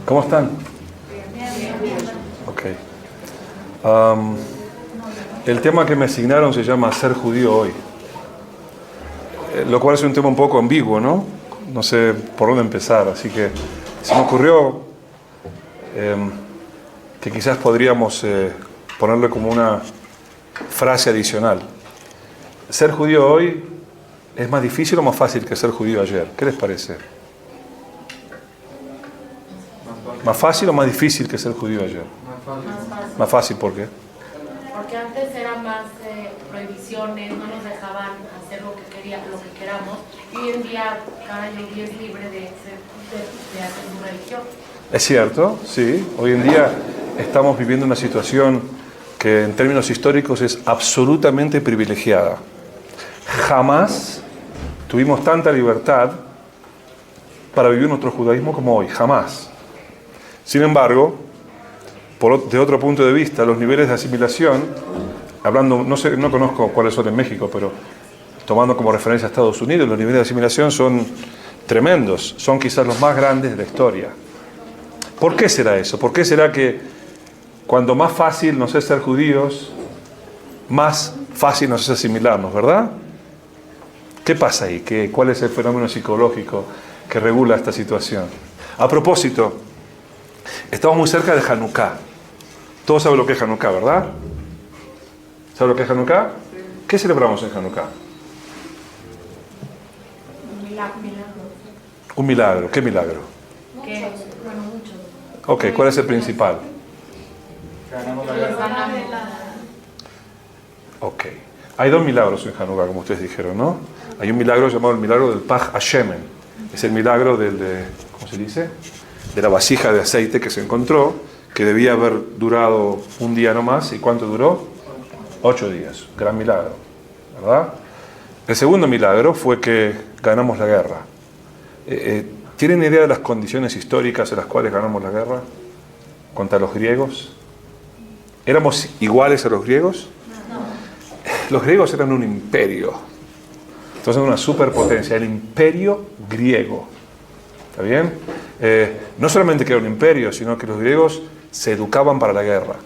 ¿Cómo están? Ok. El tema que me asignaron se llama Ser judío hoy. Lo cual es un tema un poco ambiguo, ¿no? No sé por dónde empezar, así que se me ocurrió que quizás podríamos ponerle como una frase adicional. ¿Ser judío hoy es más difícil o más fácil que ser judío ayer? ¿Qué les parece? ¿Más fácil o más difícil que ser judío ayer? Más fácil, ¿por qué? Porque antes eran más prohibiciones, no nos dejaban hacer lo que queramos. Y hoy en día cada yehudí es libre de hacer su religión. Es cierto, sí. Hoy en día estamos viviendo una situación que en términos históricos es absolutamente privilegiada. Jamás tuvimos tanta libertad para vivir nuestro judaísmo como hoy, jamás. Sin embargo, de otro punto de vista, los niveles de asimilación, hablando, no conozco cuáles son en México, pero tomando como referencia a Estados Unidos, los niveles de asimilación son tremendos, son quizás los más grandes de la historia. ¿Por qué será eso? ¿Por qué será que cuando más fácil nos es ser judíos, más fácil nos es asimilarnos, verdad? ¿Qué pasa ahí? ¿Cuál es el fenómeno psicológico que regula esta situación? A propósito, estamos muy cerca de Hanukkah. Todos saben lo que es Hanukkah, ¿verdad? ¿Saben lo que es Hanukkah? ¿Qué celebramos en Hanukkah? Un milagro. ¿Qué milagro? Muchos. Ok, ¿cuál es el principal? Ok. Hay dos milagros en Hanukkah, como ustedes dijeron, ¿no? Hay un milagro llamado el milagro del Paj Hashemen. Es el milagro ¿cómo se dice? De la vasija de aceite que se encontró, que debía haber durado un día nomás. ¿Y cuánto duró? 8 días. Gran milagro, ¿verdad? El segundo milagro fue que ganamos la guerra. ¿Tienen idea de las condiciones históricas en las cuales ganamos la guerra? ¿Contra los griegos? ¿Éramos iguales a los griegos? Los griegos eran un imperio. Entonces una superpotencia, el imperio griego. ¿Está bien? No solamente que era un imperio, sino que los griegos se educaban para la guerra.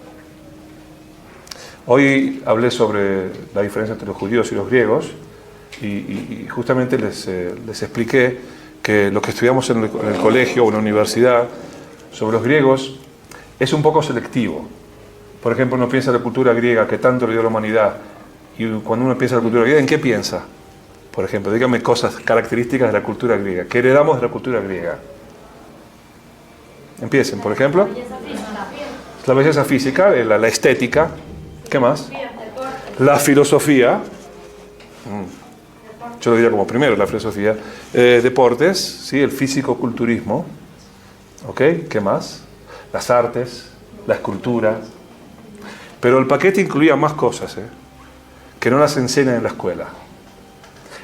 Hoy hablé sobre la diferencia entre los judíos y los griegos y justamente les expliqué que lo que estudiamos en el colegio o en la universidad sobre los griegos es un poco selectivo. Por ejemplo, uno piensa en la cultura griega que tanto le dio a la humanidad, y cuando uno piensa en la cultura griega, ¿en qué piensa? Por ejemplo, dígame cosas características de la cultura griega. ¿Qué heredamos de la cultura griega? Empiecen, por ejemplo. La belleza física, la estética. ¿Qué más? La filosofía. Yo lo diría como primero, la filosofía. Deportes, ¿sí? El físico-culturismo. ¿Ok? ¿Qué más? Las artes, la escultura. Pero el paquete incluía más cosas, que no las enseñan en la escuela.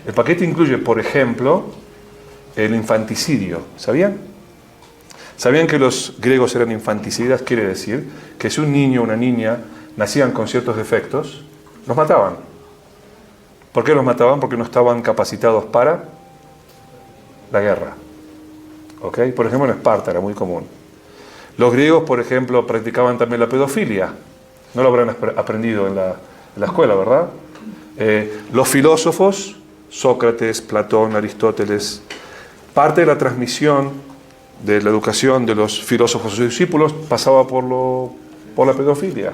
El paquete incluye, por ejemplo, el infanticidio. ¿Sabían? ¿Sabían que los griegos eran infanticidas? Quiere decir que si un niño o una niña nacían con ciertos defectos, los mataban. ¿Por qué los mataban? Porque no estaban capacitados para la guerra. ¿Ok? Por ejemplo, en Esparta era muy común. Los griegos, por ejemplo, practicaban también la pedofilia. No lo habrán aprendido en la escuela, ¿verdad? Los filósofos, Sócrates, Platón, Aristóteles, parte de la transmisión de la educación de los filósofos y sus discípulos pasaba por la pedofilia.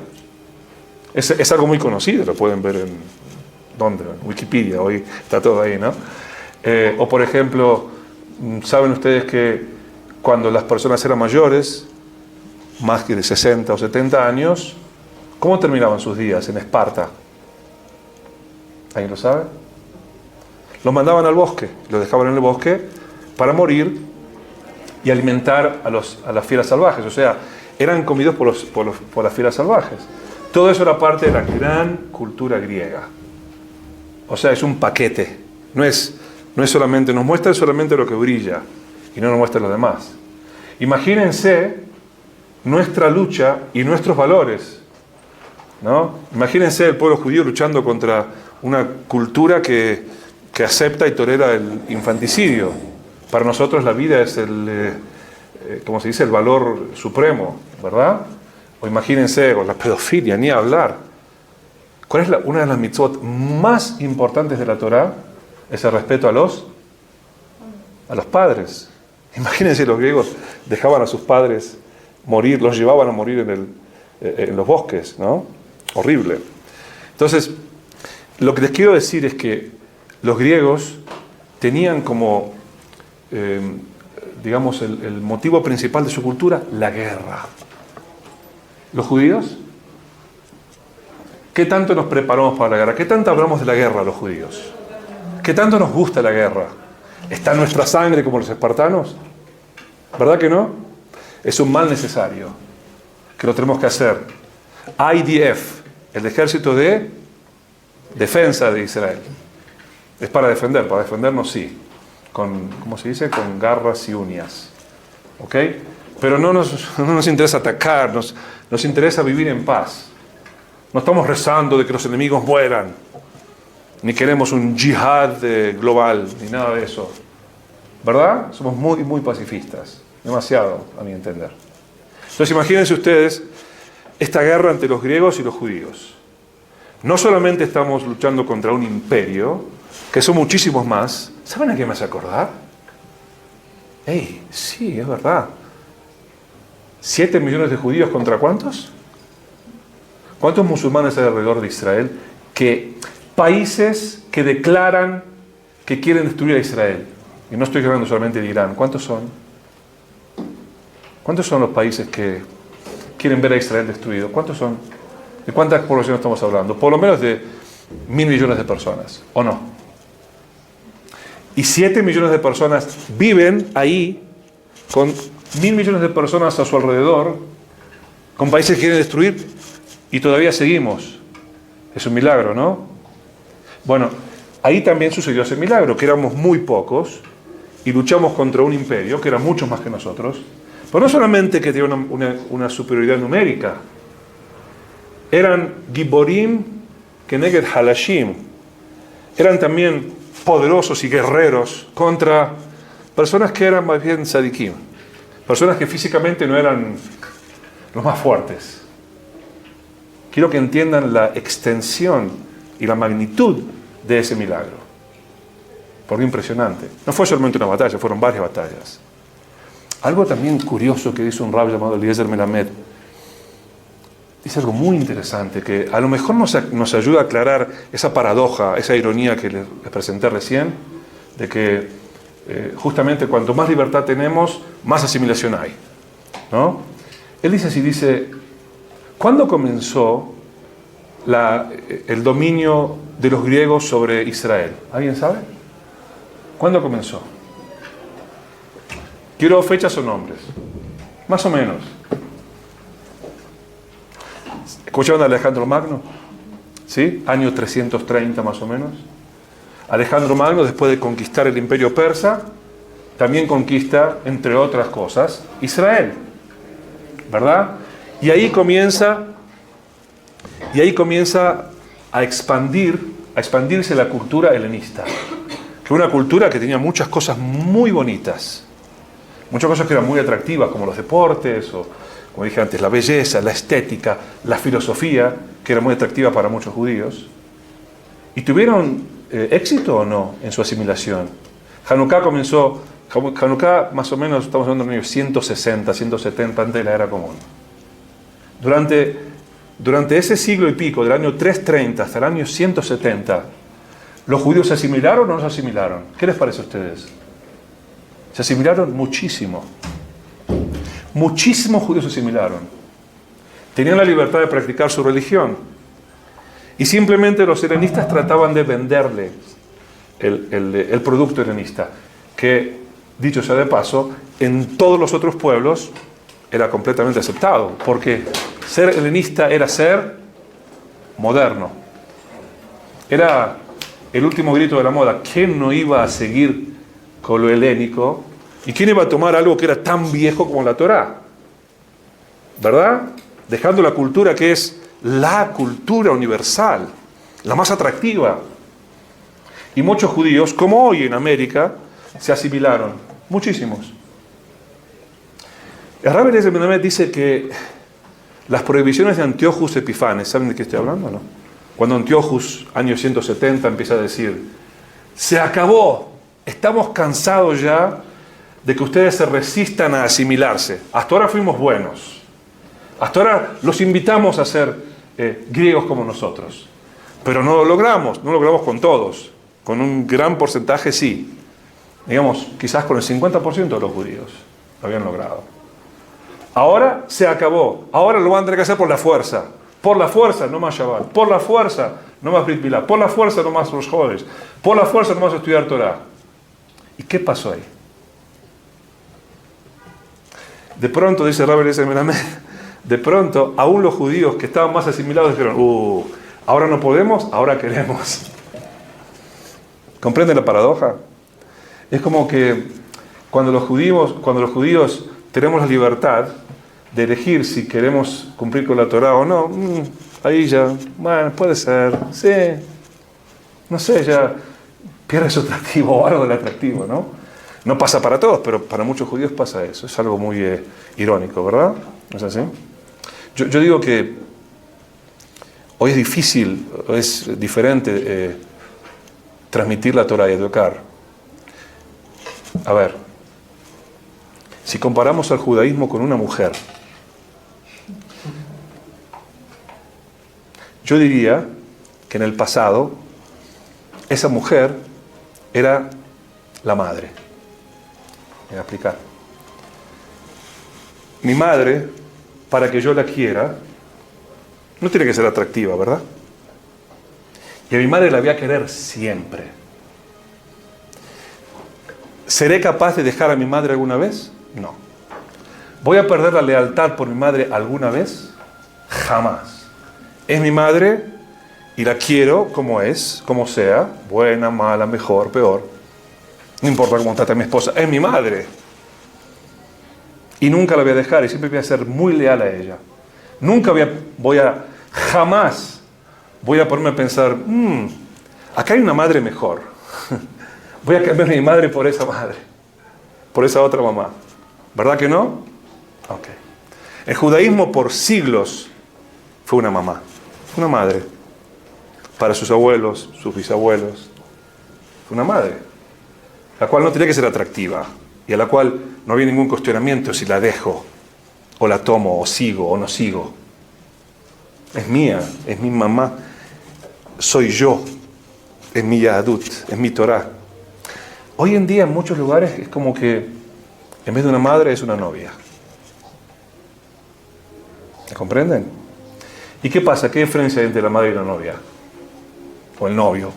Es algo muy conocido, lo pueden ver en Wikipedia, hoy está todo ahí, ¿no? O por ejemplo, ¿saben ustedes que cuando las personas eran mayores, más que de 60 o 70 años, ¿cómo terminaban sus días en Esparta? ¿Alguien lo sabe? Los mandaban al bosque, los dejaban en el bosque para morir y alimentar a las fieras salvajes. O sea, eran comidos por las fieras salvajes. Todo eso era parte de la gran cultura griega. O sea, es un paquete. No es solamente, nos muestra solamente lo que brilla y no nos muestra lo demás. Imagínense nuestra lucha y nuestros valores, ¿no? Imagínense el pueblo judío luchando contra una cultura que acepta y tolera el infanticidio. Para nosotros la vida es como se dice, el valor supremo, ¿verdad? O imagínense, con la pedofilia, ni hablar. ¿Cuál es una de las mitzvot más importantes de la Torá? Es el respeto a los padres. Imagínense, los griegos dejaban a sus padres morir, los llevaban a morir en los bosques, ¿no? Horrible. Entonces, lo que les quiero decir es que los griegos tenían como, digamos, el motivo principal de su cultura, la guerra. ¿Los judíos? ¿Qué tanto nos preparamos para la guerra? ¿Qué tanto hablamos de la guerra los judíos? ¿Qué tanto nos gusta la guerra? ¿Está en nuestra sangre como los espartanos? ¿Verdad que no? Es un mal necesario, que lo tenemos que hacer. IDF, el ejército de defensa de Israel. Es para defendernos sí, ¿cómo se dice? Con garras y uñas. ¿Ok? Pero no nos interesa atacar, nos interesa vivir en paz. No estamos rezando de que los enemigos mueran, ni queremos un yihad global, ni nada de eso. ¿Verdad? Somos muy, muy pacifistas. Demasiado, a mi entender. Entonces imagínense ustedes esta guerra entre los griegos y los judíos. No solamente estamos luchando contra un imperio, que son muchísimos más. ¿Saben a qué me hace acordar? Sí, es verdad. 7 millones de judíos contra ¿cuántos? ¿Cuántos musulmanes hay alrededor de Israel? Países que declaran que quieren destruir a Israel. Y no estoy hablando solamente de Irán. ¿Cuántos son? ¿Cuántos son los países que quieren ver a Israel destruido? ¿Cuántos son? ¿De cuánta población estamos hablando? Por lo menos de 1.000 millones de personas, ¿o no? Y 7 millones de personas viven ahí con 1.000 millones de personas a su alrededor, con países que quieren destruir, y todavía seguimos. Es un milagro, ¿no? Bueno, ahí también sucedió ese milagro, que éramos muy pocos y luchamos contra un imperio que era mucho más que nosotros, pero no solamente que tenía una superioridad numérica, eran giborim keneged halashim, eran también poderosos y guerreros contra personas que eran más bien tzadikim, personas que físicamente no eran los más fuertes. Quiero que entiendan la extensión y la magnitud de ese milagro, porque impresionante. No fue solamente una batalla, fueron varias batallas. Algo también curioso que dice un rabbi llamado Eliezer Melamed, dice algo muy interesante que a lo mejor nos ayuda a aclarar esa paradoja, esa ironía que les presenté recién, de que justamente cuanto más libertad tenemos, más asimilación hay, ¿no? Él dice así, ¿cuándo comenzó el dominio de los griegos sobre Israel? ¿Alguien sabe? ¿Cuándo comenzó? Quiero fechas o nombres. Más o menos. ¿Escucharon a Alejandro Magno? ¿Sí? Año 330 más o menos. Alejandro Magno, después de conquistar el imperio persa, también conquista, entre otras cosas, Israel. ¿Verdad? Y ahí comienza a expandirse la cultura helenista. Que una cultura que tenía muchas cosas muy bonitas. Muchas cosas que eran muy atractivas, como los deportes, o como dije antes, la belleza, la estética, la filosofía, que era muy atractiva para muchos judíos. ¿Y tuvieron éxito o no en su asimilación? Hanukkah más o menos, estamos hablando de los años 160, 170 antes de la era común. Durante ese siglo y pico, del año 330 hasta el año 170, ¿los judíos se asimilaron o no se asimilaron? ¿Qué les parece a ustedes? Se asimilaron muchísimo. Muchísimos judíos se asimilaron. Tenían la libertad de practicar su religión. Y simplemente los helenistas trataban de venderle el producto helenista, que, dicho sea de paso, en todos los otros pueblos era completamente aceptado, porque ser helenista era ser moderno. Era el último grito de la moda. ¿Quién no iba a seguir con lo helénico? ¿Y quién iba a tomar algo que era tan viejo como la Torá? ¿Verdad? Dejando la cultura que es la cultura universal, la más atractiva. Y muchos judíos, como hoy en América, se asimilaron. Muchísimos. El Rabbi Eliezer Ben Amet dice que las prohibiciones de Antíochus Epifanes, ¿saben de qué estoy hablando o no? Cuando Antíochus, año 170, empieza a decir, se acabó, estamos cansados ya de que ustedes se resistan a asimilarse. Hasta ahora fuimos buenos. Hasta ahora los invitamos a ser griegos como nosotros. Pero no lo logramos con todos. Con un gran porcentaje sí. Digamos, quizás con el 50% de los judíos lo habían logrado. Ahora se acabó. Ahora lo van a tener que hacer por la fuerza. Por la fuerza, no más Shabbat. Por la fuerza, no más Brit Milá. Por la fuerza, no más Rosh Chodesh. Por la fuerza, no más estudiar Torah. ¿Y qué pasó ahí? De pronto, dice Rabbi Eliezer Ben Amet, de pronto, aún los judíos que estaban más asimilados dijeron, ahora no podemos, ahora queremos. ¿Comprenden la paradoja? Es como que cuando los judíos tenemos la libertad de elegir si queremos cumplir con la Torah o no, ahí ya, bueno, puede ser, sí, no sé, ya pierde su atractivo o algo del atractivo, ¿no? No pasa para todos, pero para muchos judíos pasa eso. Es algo muy irónico, ¿verdad? ¿No es así? Yo digo que hoy es difícil, es diferente transmitir la Torah y educar. A ver, si comparamos al judaísmo con una mujer, yo diría que en el pasado esa mujer era la madre. Me voy a explicar. Mi madre, para que yo la quiera, no tiene que ser atractiva, ¿verdad? Y a mi madre la voy a querer siempre. ¿Seré capaz de dejar a mi madre alguna vez? No. ¿Voy a perder la lealtad por mi madre alguna vez? Jamás. Es mi madre y la quiero como es, como sea, buena, mala, mejor, peor. No importa cómo trate a mi esposa, es mi madre. Y nunca la voy a dejar y siempre voy a ser muy leal a ella. Nunca jamás voy a ponerme a pensar, acá hay una madre mejor. Voy a cambiar a mi madre por esa madre, por esa otra mamá. ¿Verdad que no? Ok. El judaísmo por siglos fue una mamá, una madre. Para sus abuelos, sus bisabuelos. Fue una madre. La cual no tenía que ser atractiva y a la cual no había ningún cuestionamiento si la dejo, o la tomo, o sigo, o no sigo. Es mía, es mi mamá, soy yo, es mi Yahadut, es mi Torah. Hoy en día en muchos lugares es como que en vez de una madre es una novia. ¿Me comprenden? ¿Y qué pasa? ¿Qué diferencia hay entre la madre y la novia? O el novio.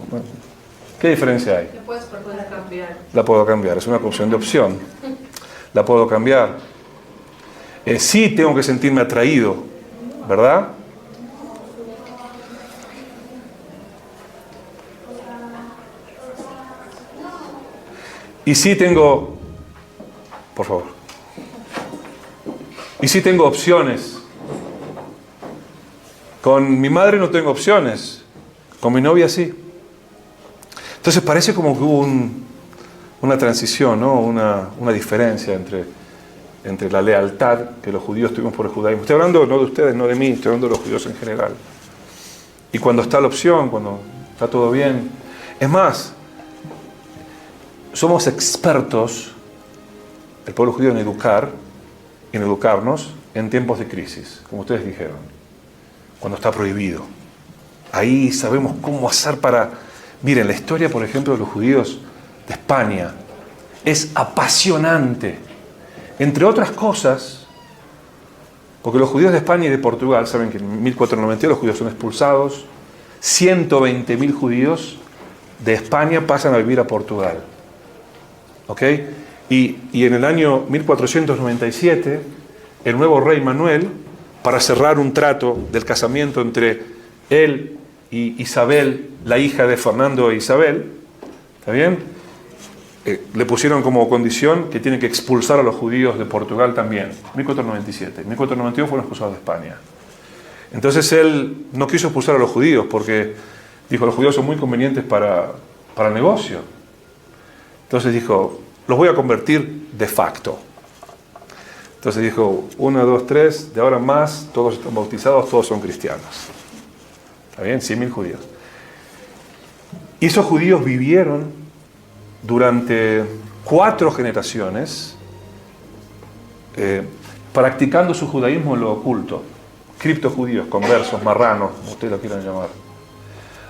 ¿Qué diferencia hay? La puedes cambiar. La puedo cambiar, es una cuestión de opción. La puedo cambiar. Sí tengo que sentirme atraído, ¿verdad? Y sí tengo, por favor, y sí tengo opciones. Con mi madre no tengo opciones, con mi novia sí. Entonces parece como que hubo una transición, ¿no? Una diferencia entre la lealtad que los judíos tuvimos por el judaísmo. Estoy hablando no de ustedes, no de mí, estoy hablando de los judíos en general. Y cuando está la opción, cuando está todo bien. Es más, somos expertos, el pueblo judío, en educarnos en tiempos de crisis, como ustedes dijeron, cuando está prohibido. Ahí sabemos cómo hacer para... Miren, la historia, por ejemplo, de los judíos de España es apasionante. Entre otras cosas, porque los judíos de España y de Portugal, saben que en 1492 los judíos son expulsados, 120.000 judíos de España pasan a vivir a Portugal. ¿Ok? Y en el año 1497, el nuevo rey Manuel, para cerrar un trato del casamiento entre él y Isabel, la hija de Fernando e Isabel, ¿está bien? Le pusieron como condición que tienen que expulsar a los judíos de Portugal también. 1497. En 1492 fueron expulsados de España. Entonces él no quiso expulsar a los judíos porque dijo, los judíos son muy convenientes para el negocio. Entonces dijo, los voy a convertir de facto. Entonces dijo, 1, 2, 3, de ahora en más, todos están bautizados, todos son cristianos. ¿Está bien? 100.000 judíos. Y esos judíos vivieron durante 4 generaciones practicando su judaísmo en lo oculto. Criptojudíos, conversos, marranos, como ustedes lo quieran llamar.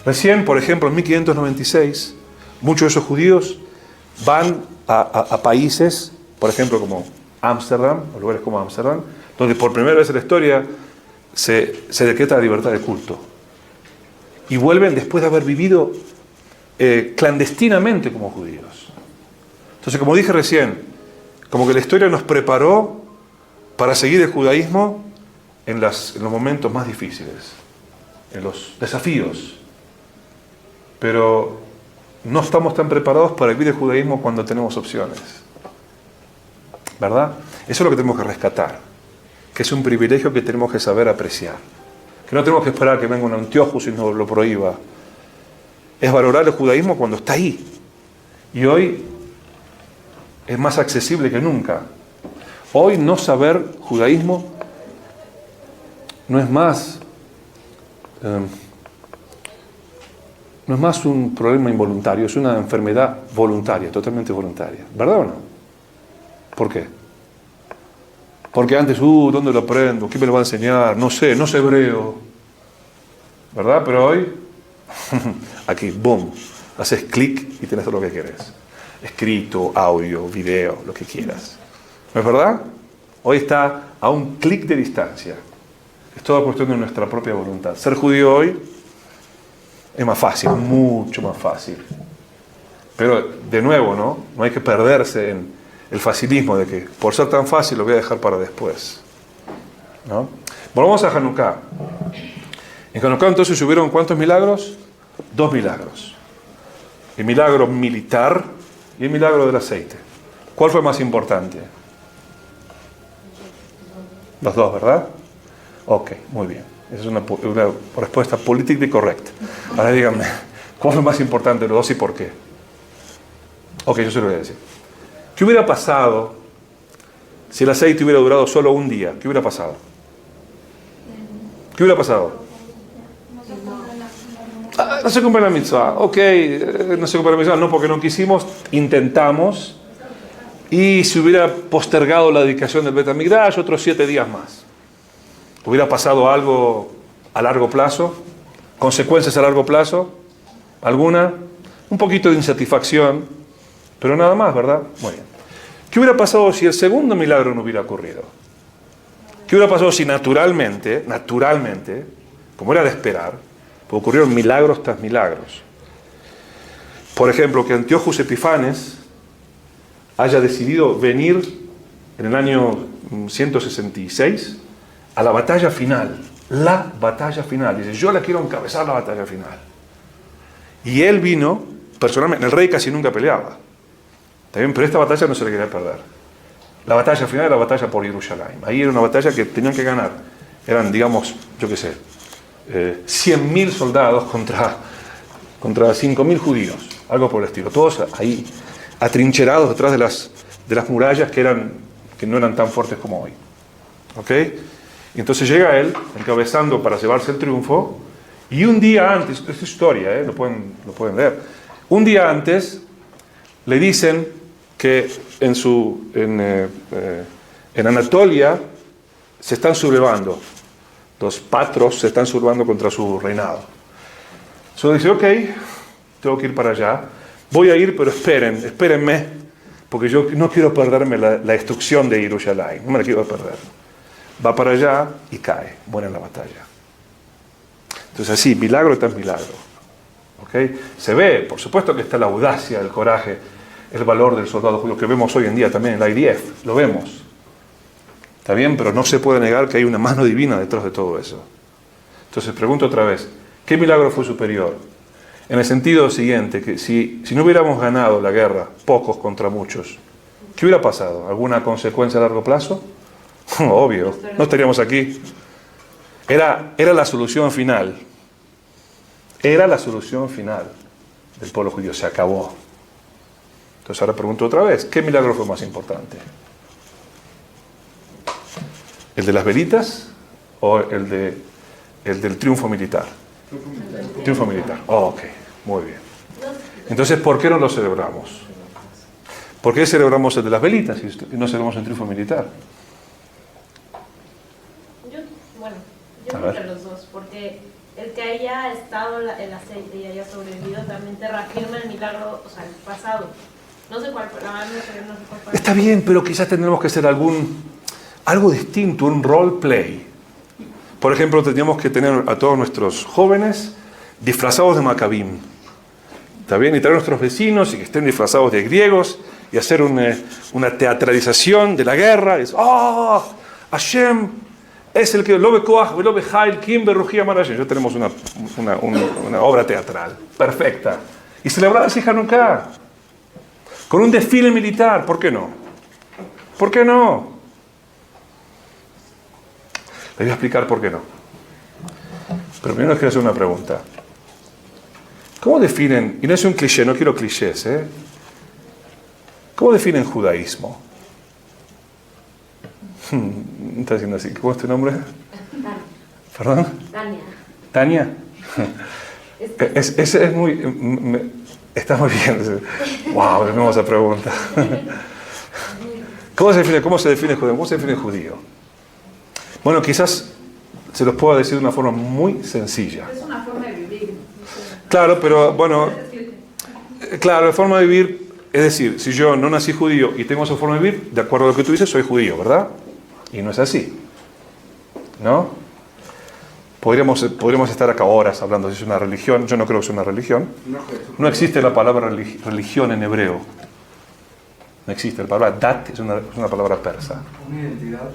Recién, por ejemplo, en 1596, muchos de esos judíos van a países, por ejemplo, como Ámsterdam, o lugares como Ámsterdam, donde por primera vez en la historia se decreta la libertad de culto. Y vuelven después de haber vivido clandestinamente como judíos. Entonces, como dije recién, como que la historia nos preparó para seguir el judaísmo en los momentos más difíciles, en los desafíos. Pero no estamos tan preparados para vivir el judaísmo cuando tenemos opciones. ¿Verdad? Eso es lo que tenemos que rescatar, que es un privilegio que tenemos que saber apreciar. Que no tenemos que esperar que venga un Antíochus y nos lo prohíba. Es valorar el judaísmo cuando está ahí. Y hoy es más accesible que nunca. Hoy no saber judaísmo no es más un problema involuntario, es una enfermedad voluntaria, totalmente voluntaria. ¿Verdad o no? ¿Por qué? Porque antes, ¿dónde lo aprendo? ¿Quién me lo va a enseñar? No sé hebreo. ¿Verdad? Pero hoy, aquí, boom, haces clic y tienes todo lo que quieres. Escrito, audio, video, lo que quieras. ¿No es verdad? Hoy está a un clic de distancia. Es toda cuestión de nuestra propia voluntad. Ser judío hoy es más fácil, mucho más fácil. Pero, de nuevo, no hay que perderse en el facilismo de que por ser tan fácil lo voy a dejar para después, ¿no? Volvamos a Hanukkah. En Hanukkah entonces hubieron ¿cuántos milagros? 2 milagros. El milagro militar y el milagro del aceite. ¿Cuál fue más importante? Los 2, ¿verdad? Ok, muy bien. Esa es una respuesta política y correcta. Ahora díganme, ¿cuál fue más importante de los 2 y por qué? Ok, yo se lo voy a decir. ¿Qué hubiera pasado si el aceite hubiera durado solo un día? ¿Qué hubiera pasado? ¿Qué hubiera pasado? No se cumple la mitzvah. Ok, no se cumple la mitzvah. No, porque no quisimos, intentamos. Y se hubiera postergado la dedicación del Bet HaMikdash otros 7 días más. ¿Hubiera pasado algo a largo plazo? ¿Consecuencias a largo plazo? ¿Alguna? Un poquito de insatisfacción. Pero nada más, ¿verdad? Muy bien. ¿Qué hubiera pasado si el segundo milagro no hubiera ocurrido? ¿Qué hubiera pasado si naturalmente, como era de esperar, pues ocurrieron milagros tras milagros? Por ejemplo, que Antíochus Epifanes haya decidido venir en el año 166 a la batalla final. La batalla final. Dice, yo la quiero encabezar la batalla final. Y él vino, personalmente, el rey casi nunca peleaba. ¿Está bien? Pero esta batalla no se la quería perder. La batalla final era la batalla por Jerusalén. Ahí era una batalla que tenían que ganar. Eran, digamos, yo qué sé, 100.000 soldados contra 5.000 judíos. Algo por el estilo. Todos ahí atrincherados detrás de las murallas que no eran tan fuertes como hoy. ¿Ok? Y entonces llega él, encabezando para llevarse el triunfo, y un día antes, esto es historia, lo pueden leer, un día antes le dicen que en Anatolia se están sublevando, los patros se están sublevando contra su reinado. Entonces dice, ok, tengo que ir para allá, voy a ir, pero espérenme, porque yo no quiero perderme la destrucción de Jerusalén, no me la quiero perder. Va para allá y cae, muere en la batalla. Entonces así, milagro tras milagro. ¿Okay? Se ve, por supuesto que está la audacia, el coraje, el valor del soldado judío que vemos hoy en día también en la IDF, lo vemos. Está bien, pero no se puede negar que hay una mano divina detrás de todo eso. Entonces pregunto otra vez, ¿qué milagro fue superior? En el sentido siguiente, que si no hubiéramos ganado la guerra, pocos contra muchos, ¿qué hubiera pasado? ¿Alguna consecuencia a largo plazo? Obvio, no estaríamos aquí. Era la solución final. Era la solución final del pueblo judío. Se acabó. Entonces ahora pregunto otra vez, ¿qué milagro fue más importante? ¿El de las velitas o el del triunfo militar? Triunfo militar. Oh, ok, muy bien. Entonces, ¿por qué no lo celebramos? ¿Por qué celebramos el de las velitas y no celebramos el triunfo militar? Yo creo que los dos, porque el que haya estado el aceite y haya sobrevivido también te reafirma el milagro, o sea, el pasado. No sé cuál, la verdad no sé cuál. Está bien, pero quizás tendremos que hacer algo distinto, un role play. Por ejemplo, tendríamos que tener a todos nuestros jóvenes disfrazados de Macabim. ¿Está bien? Y traer a nuestros vecinos y que estén disfrazados de griegos y hacer una teatralización de la guerra. Y ¡oh! Hashem es el que lo ve Koach, lo ve Hail, Kim Berujía Marashem. Ya tenemos una obra teatral perfecta. Y celebrar así Hanukkah con un desfile militar. ¿Por qué no? ¿Por qué no? Les voy a explicar por qué no. Pero primero les quiero hacer una pregunta. ¿Cómo definen, y no es un cliché, no quiero clichés, ¿cómo definen judaísmo? Está diciendo así, ¿cómo es tu nombre? Tania. ¿Perdón? Tania. ¿Tania? Ese es muy... está muy bien. Wow, tenemos esa pregunta. ¿Cómo se define judío? ¿Cómo se define judío? Bueno, quizás se los puedo decir de una forma muy sencilla. Es una forma de vivir. Claro, pero bueno, claro, la forma de vivir, es decir, si yo no nací judío y tengo esa forma de vivir, de acuerdo a lo que tú dices, soy judío, ¿verdad? Y no es así, ¿no? Podríamos estar acá horas hablando si es una religión. Yo no creo que sea una religión. No existe la palabra religión en hebreo. No existe. La palabra dat es una palabra persa. Una identidad.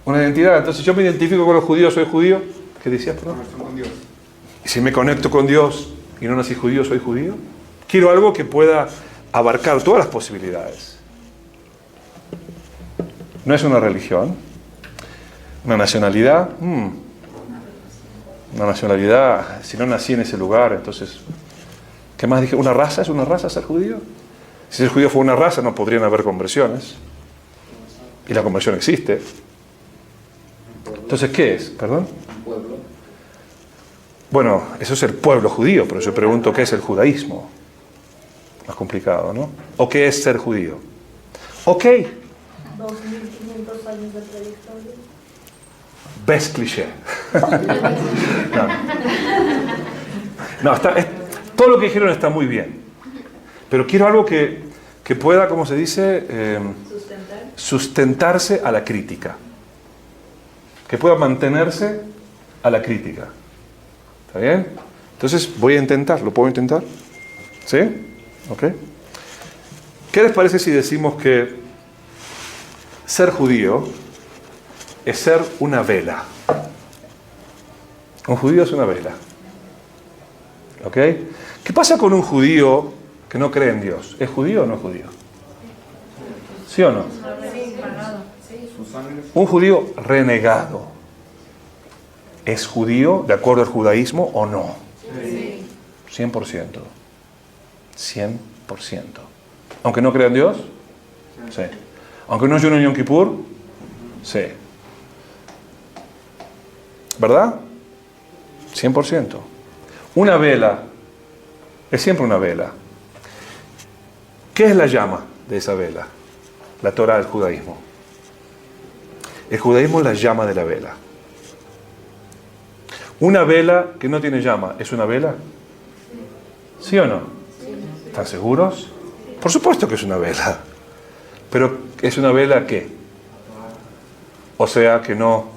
Una identidad. Entonces, yo me identifico con los judíos, soy judío. ¿Qué decías, perdón? Conexión con Dios. Y si me conecto con Dios y no nací judío, soy judío. Quiero algo que pueda abarcar todas las posibilidades. No es una religión. Una nacionalidad. Una nacionalidad, si no nací en ese lugar, entonces, ¿qué más dije? ¿Una raza? ¿Es una raza ser judío? Si ser judío fue una raza, no podrían haber conversiones. Y la conversión existe. Entonces, ¿qué es? ¿Perdón? Un pueblo. Bueno, eso es el pueblo judío, pero yo pregunto, ¿qué es el judaísmo? Más complicado, ¿no? ¿O qué es ser judío? Ok. 2500 años de trayectoria. Best cliché. Todo lo que dijeron está muy bien. Pero quiero algo que pueda, como se dice, sustentarse a la crítica. Que pueda mantenerse a la crítica. ¿Está bien? Entonces voy a intentar. ¿Lo puedo intentar? ¿Sí? ¿Ok? ¿Qué les parece si decimos que ser judío es ser una vela? Un judío es una vela. ¿Ok? ¿Qué pasa con un judío que no cree en Dios? ¿Es judío o no es judío? ¿Sí o no? Un judío renegado. ¿Es judío de acuerdo al judaísmo o no? Sí. 100%. 100%. ¿Aunque no crea en Dios? Sí. ¿Aunque no ayune en Yom Kippur? Sí. ¿Verdad? 100%. Una vela es siempre una vela. ¿Qué es la llama de esa vela? La Torah del judaísmo. El judaísmo es la llama de la vela. Una vela que no tiene llama, ¿es una vela? ¿Sí o no? ¿Están seguros? Por supuesto que es una vela. Pero ¿es una vela qué? O sea, que no...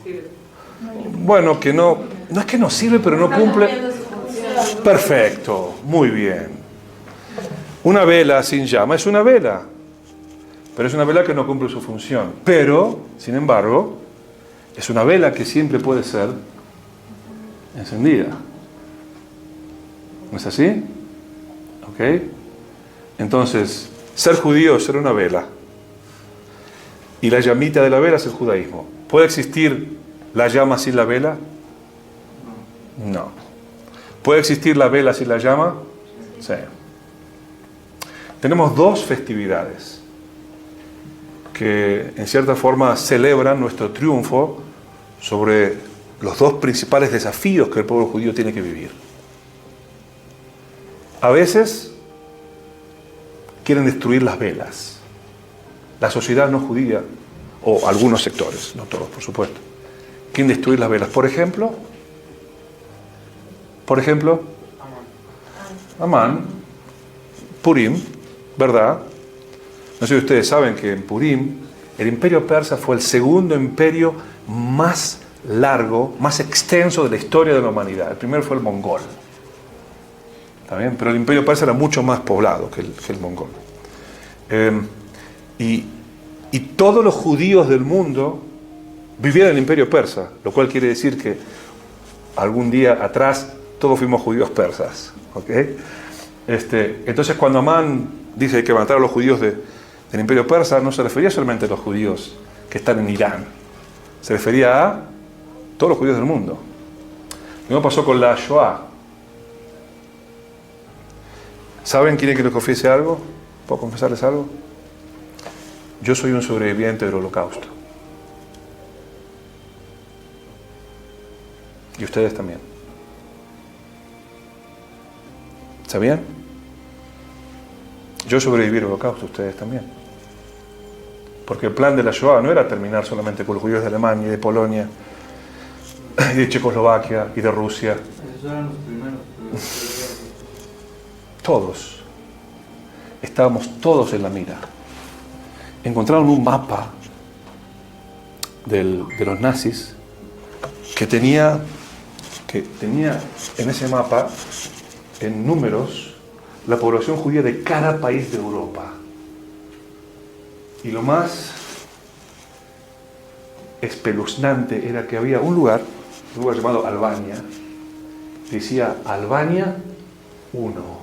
Bueno, que no es que no sirve, pero no cumple. Perfecto, muy bien. Una vela sin llama es una vela, pero es una vela que no cumple su función. Pero, sin embargo, es una vela que siempre puede ser encendida. ¿No es así? ¿Ok? Entonces, ser judío es ser una vela. Y la llamita de la vela es el judaísmo. ¿Puede existir la llama sin la vela? No. ¿Puede existir la vela sin la llama? Sí. Tenemos dos festividades que en cierta forma celebran nuestro triunfo sobre los dos principales desafíos que el pueblo judío tiene que vivir. A veces quieren destruir las velas. La sociedad no judía, o algunos sectores, no todos, por supuesto, quieren destruir las velas. Por ejemplo, Amán, Purim, ¿verdad? No sé si ustedes saben que en Purim el imperio persa fue el segundo imperio más largo, más extenso de la historia de la humanidad. El primero fue el mongol. ¿Está bien? Pero el imperio persa era mucho más poblado que el mongol. Y todos los judíos del mundo vivían en el imperio persa, lo cual quiere decir que algún día atrás todos fuimos judíos persas. ¿Okay? Entonces cuando Amán dice que matar a los judíos del imperio persa, no se refería solamente a los judíos que están en Irán, se refería a todos los judíos del mundo. Lo mismo pasó con la Shoah. ¿Saben? ¿Quieren que les confiese algo? ¿Puedo confesarles algo? Yo soy un sobreviviente del Holocausto. Y ustedes también. ¿Sabían? Yo sobreviví al Holocausto, ustedes también. Porque el plan de la Shoah no era terminar solamente con los judíos de Alemania y de Polonia, y de Checoslovaquia y de Rusia. Esos eran los primeros. Todos. Estábamos todos en la mira. Encontraron un mapa de los nazis que tenía en ese mapa, en números, la población judía de cada país de Europa. Y lo más espeluznante era que había un lugar llamado Albania, decía Albania 1.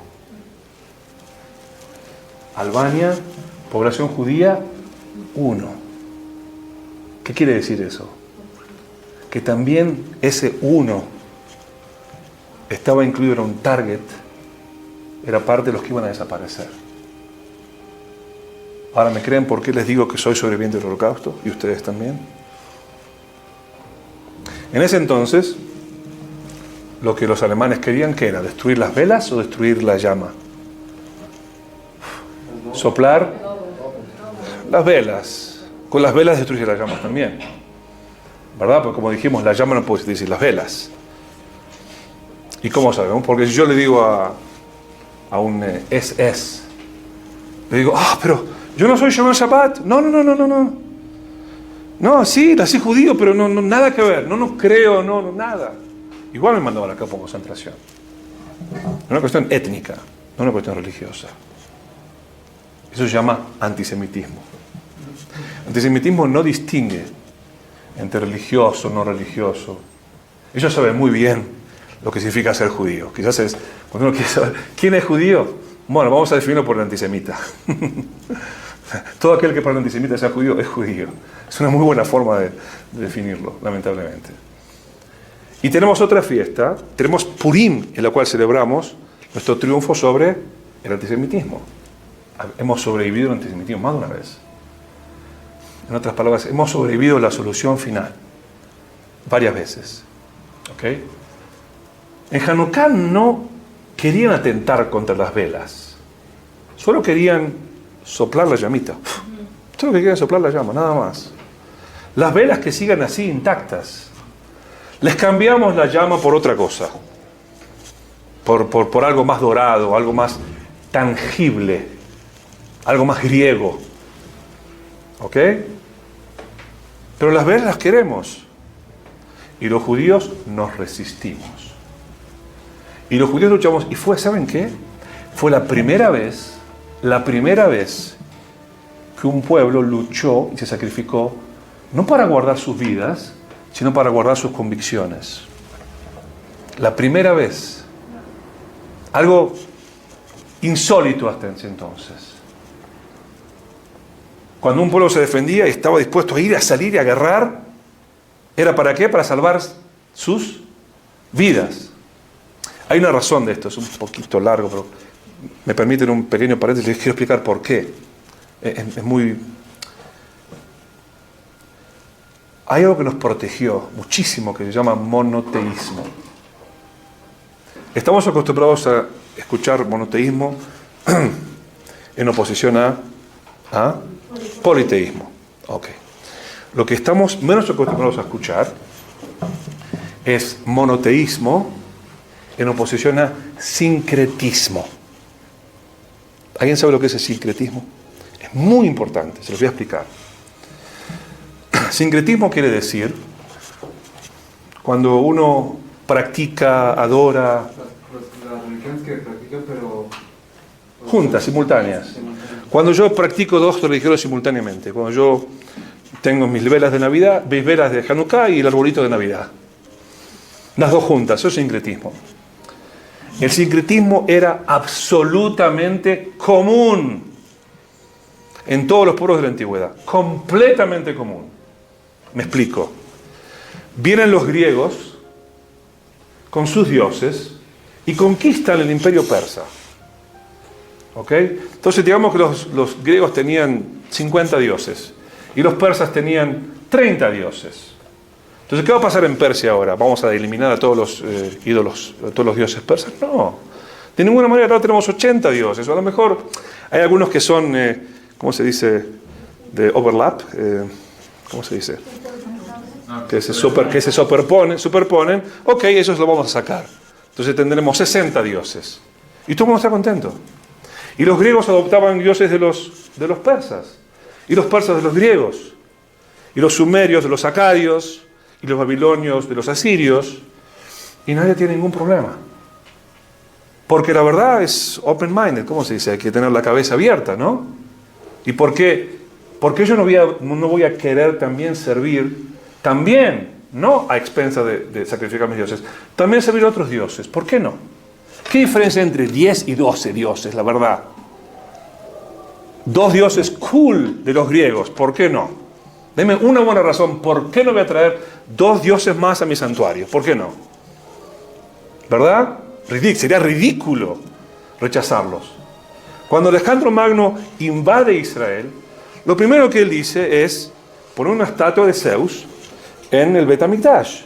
Albania, población judía 1. ¿Qué quiere decir eso? Que también ese 1 estaba incluido en un target, era parte de los que iban a desaparecer. Ahora, ¿me creen por qué les digo que soy sobreviviente del Holocausto? ¿Y ustedes también? En ese entonces, lo que los alemanes querían, ¿qué era? ¿Destruir las velas o destruir la llama? Soplar las velas. Con las velas destruye las llamas también, ¿verdad? Porque como dijimos, la llama no puede decir las velas. ¿Y cómo sabemos? Porque si yo le digo a un SS, le digo, pero yo no soy Shomer Shabbat. No, sí, nací judío, pero no, nada que ver. No creo, nada. Igual me mandaban a campo de concentración. Es una cuestión étnica, no una cuestión religiosa. Eso se llama antisemitismo. Antisemitismo no distingue entre religioso, no religioso. Ellos saben muy bien lo que significa ser judío. Quizás es, cuando uno quiere saber quién es judío, bueno, vamos a definirlo por el antisemita. Todo aquel que para el antisemita sea judío es judío. Es una muy buena forma de definirlo, lamentablemente. Y tenemos otra fiesta, tenemos Purim, en la cual celebramos nuestro triunfo sobre el antisemitismo. Hemos sobrevivido al antisemitismo más de una vez. En otras palabras, hemos sobrevivido a la solución final varias veces. ¿Okay? En Hanukkah no querían atentar contra las velas, solo querían soplar la llamita. Solo que querían soplar la llama, nada más. Las velas que sigan así intactas, les cambiamos la llama por otra cosa, por algo más dorado, algo más tangible, algo más griego. ¿Ok? Pero las velas las queremos. Y los judíos nos resistimos. Y los judíos luchamos. Y fue, ¿saben qué? Fue la primera vez que un pueblo luchó y se sacrificó, no para guardar sus vidas, sino para guardar sus convicciones. La primera vez. Algo insólito hasta ese entonces. Cuando un pueblo se defendía y estaba dispuesto a ir, a salir y a guerrar, ¿era para qué? Para salvar sus vidas. Hay una razón de esto, es un poquito largo, pero me permiten un pequeño paréntesis, les quiero explicar por qué. Es muy... hay algo que nos protegió muchísimo, que se llama monoteísmo. Estamos acostumbrados a escuchar monoteísmo en oposición a politeísmo. Okay. Lo que estamos menos acostumbrados a escuchar es monoteísmo en oposición a sincretismo. ¿Alguien sabe lo que es el sincretismo? Es muy importante, se los voy a explicar. Sincretismo quiere decir cuando uno practica, adora, las religiones que practican, pero juntas, simultáneas. Cuando yo practico dos religiones simultáneamente, cuando yo tengo mis velas de Navidad, mis velas de Hanukkah y el arbolito de Navidad, las dos juntas, eso es sincretismo. El sincretismo era absolutamente común en todos los pueblos de la antigüedad, completamente común. Me explico. Vienen los griegos con sus dioses y conquistan el imperio persa. ¿Ok? Entonces digamos que los griegos tenían 50 dioses y los persas tenían 30 dioses. Entonces, ¿qué va a pasar en Persia ahora? ¿Vamos a eliminar a todos los ídolos, a todos los dioses persas? No. De ninguna manera, ahora tenemos 80 dioses. O a lo mejor hay algunos que son, ¿cómo se dice? De overlap. ¿Cómo se dice? Que se superponen. Ok, esos lo vamos a sacar. Entonces tendremos 60 dioses. Y todo el mundo está contento. Y los griegos adoptaban dioses de los persas. Y los persas de los griegos. Y los sumerios de los acadios. Y los babilonios de los asirios. Y nadie tiene ningún problema. Porque la verdad es open-minded. ¿Cómo se dice? Hay que tener la cabeza abierta, ¿no? ¿Y por qué? Porque yo no voy a querer también servir, también, no a expensas de sacrificar a mis dioses, también servir a otros dioses. ¿Por qué no? ¿Qué diferencia entre 10 y 12 dioses, la verdad? 2 dioses cool de los griegos, ¿por qué no? Deme una buena razón, ¿por qué no voy a traer 2 dioses más a mi santuario? ¿Por qué no? ¿Verdad? Sería ridículo rechazarlos. Cuando Alejandro Magno invade Israel, lo primero que él dice es poner una estatua de Zeus en el Bet HaMikdash.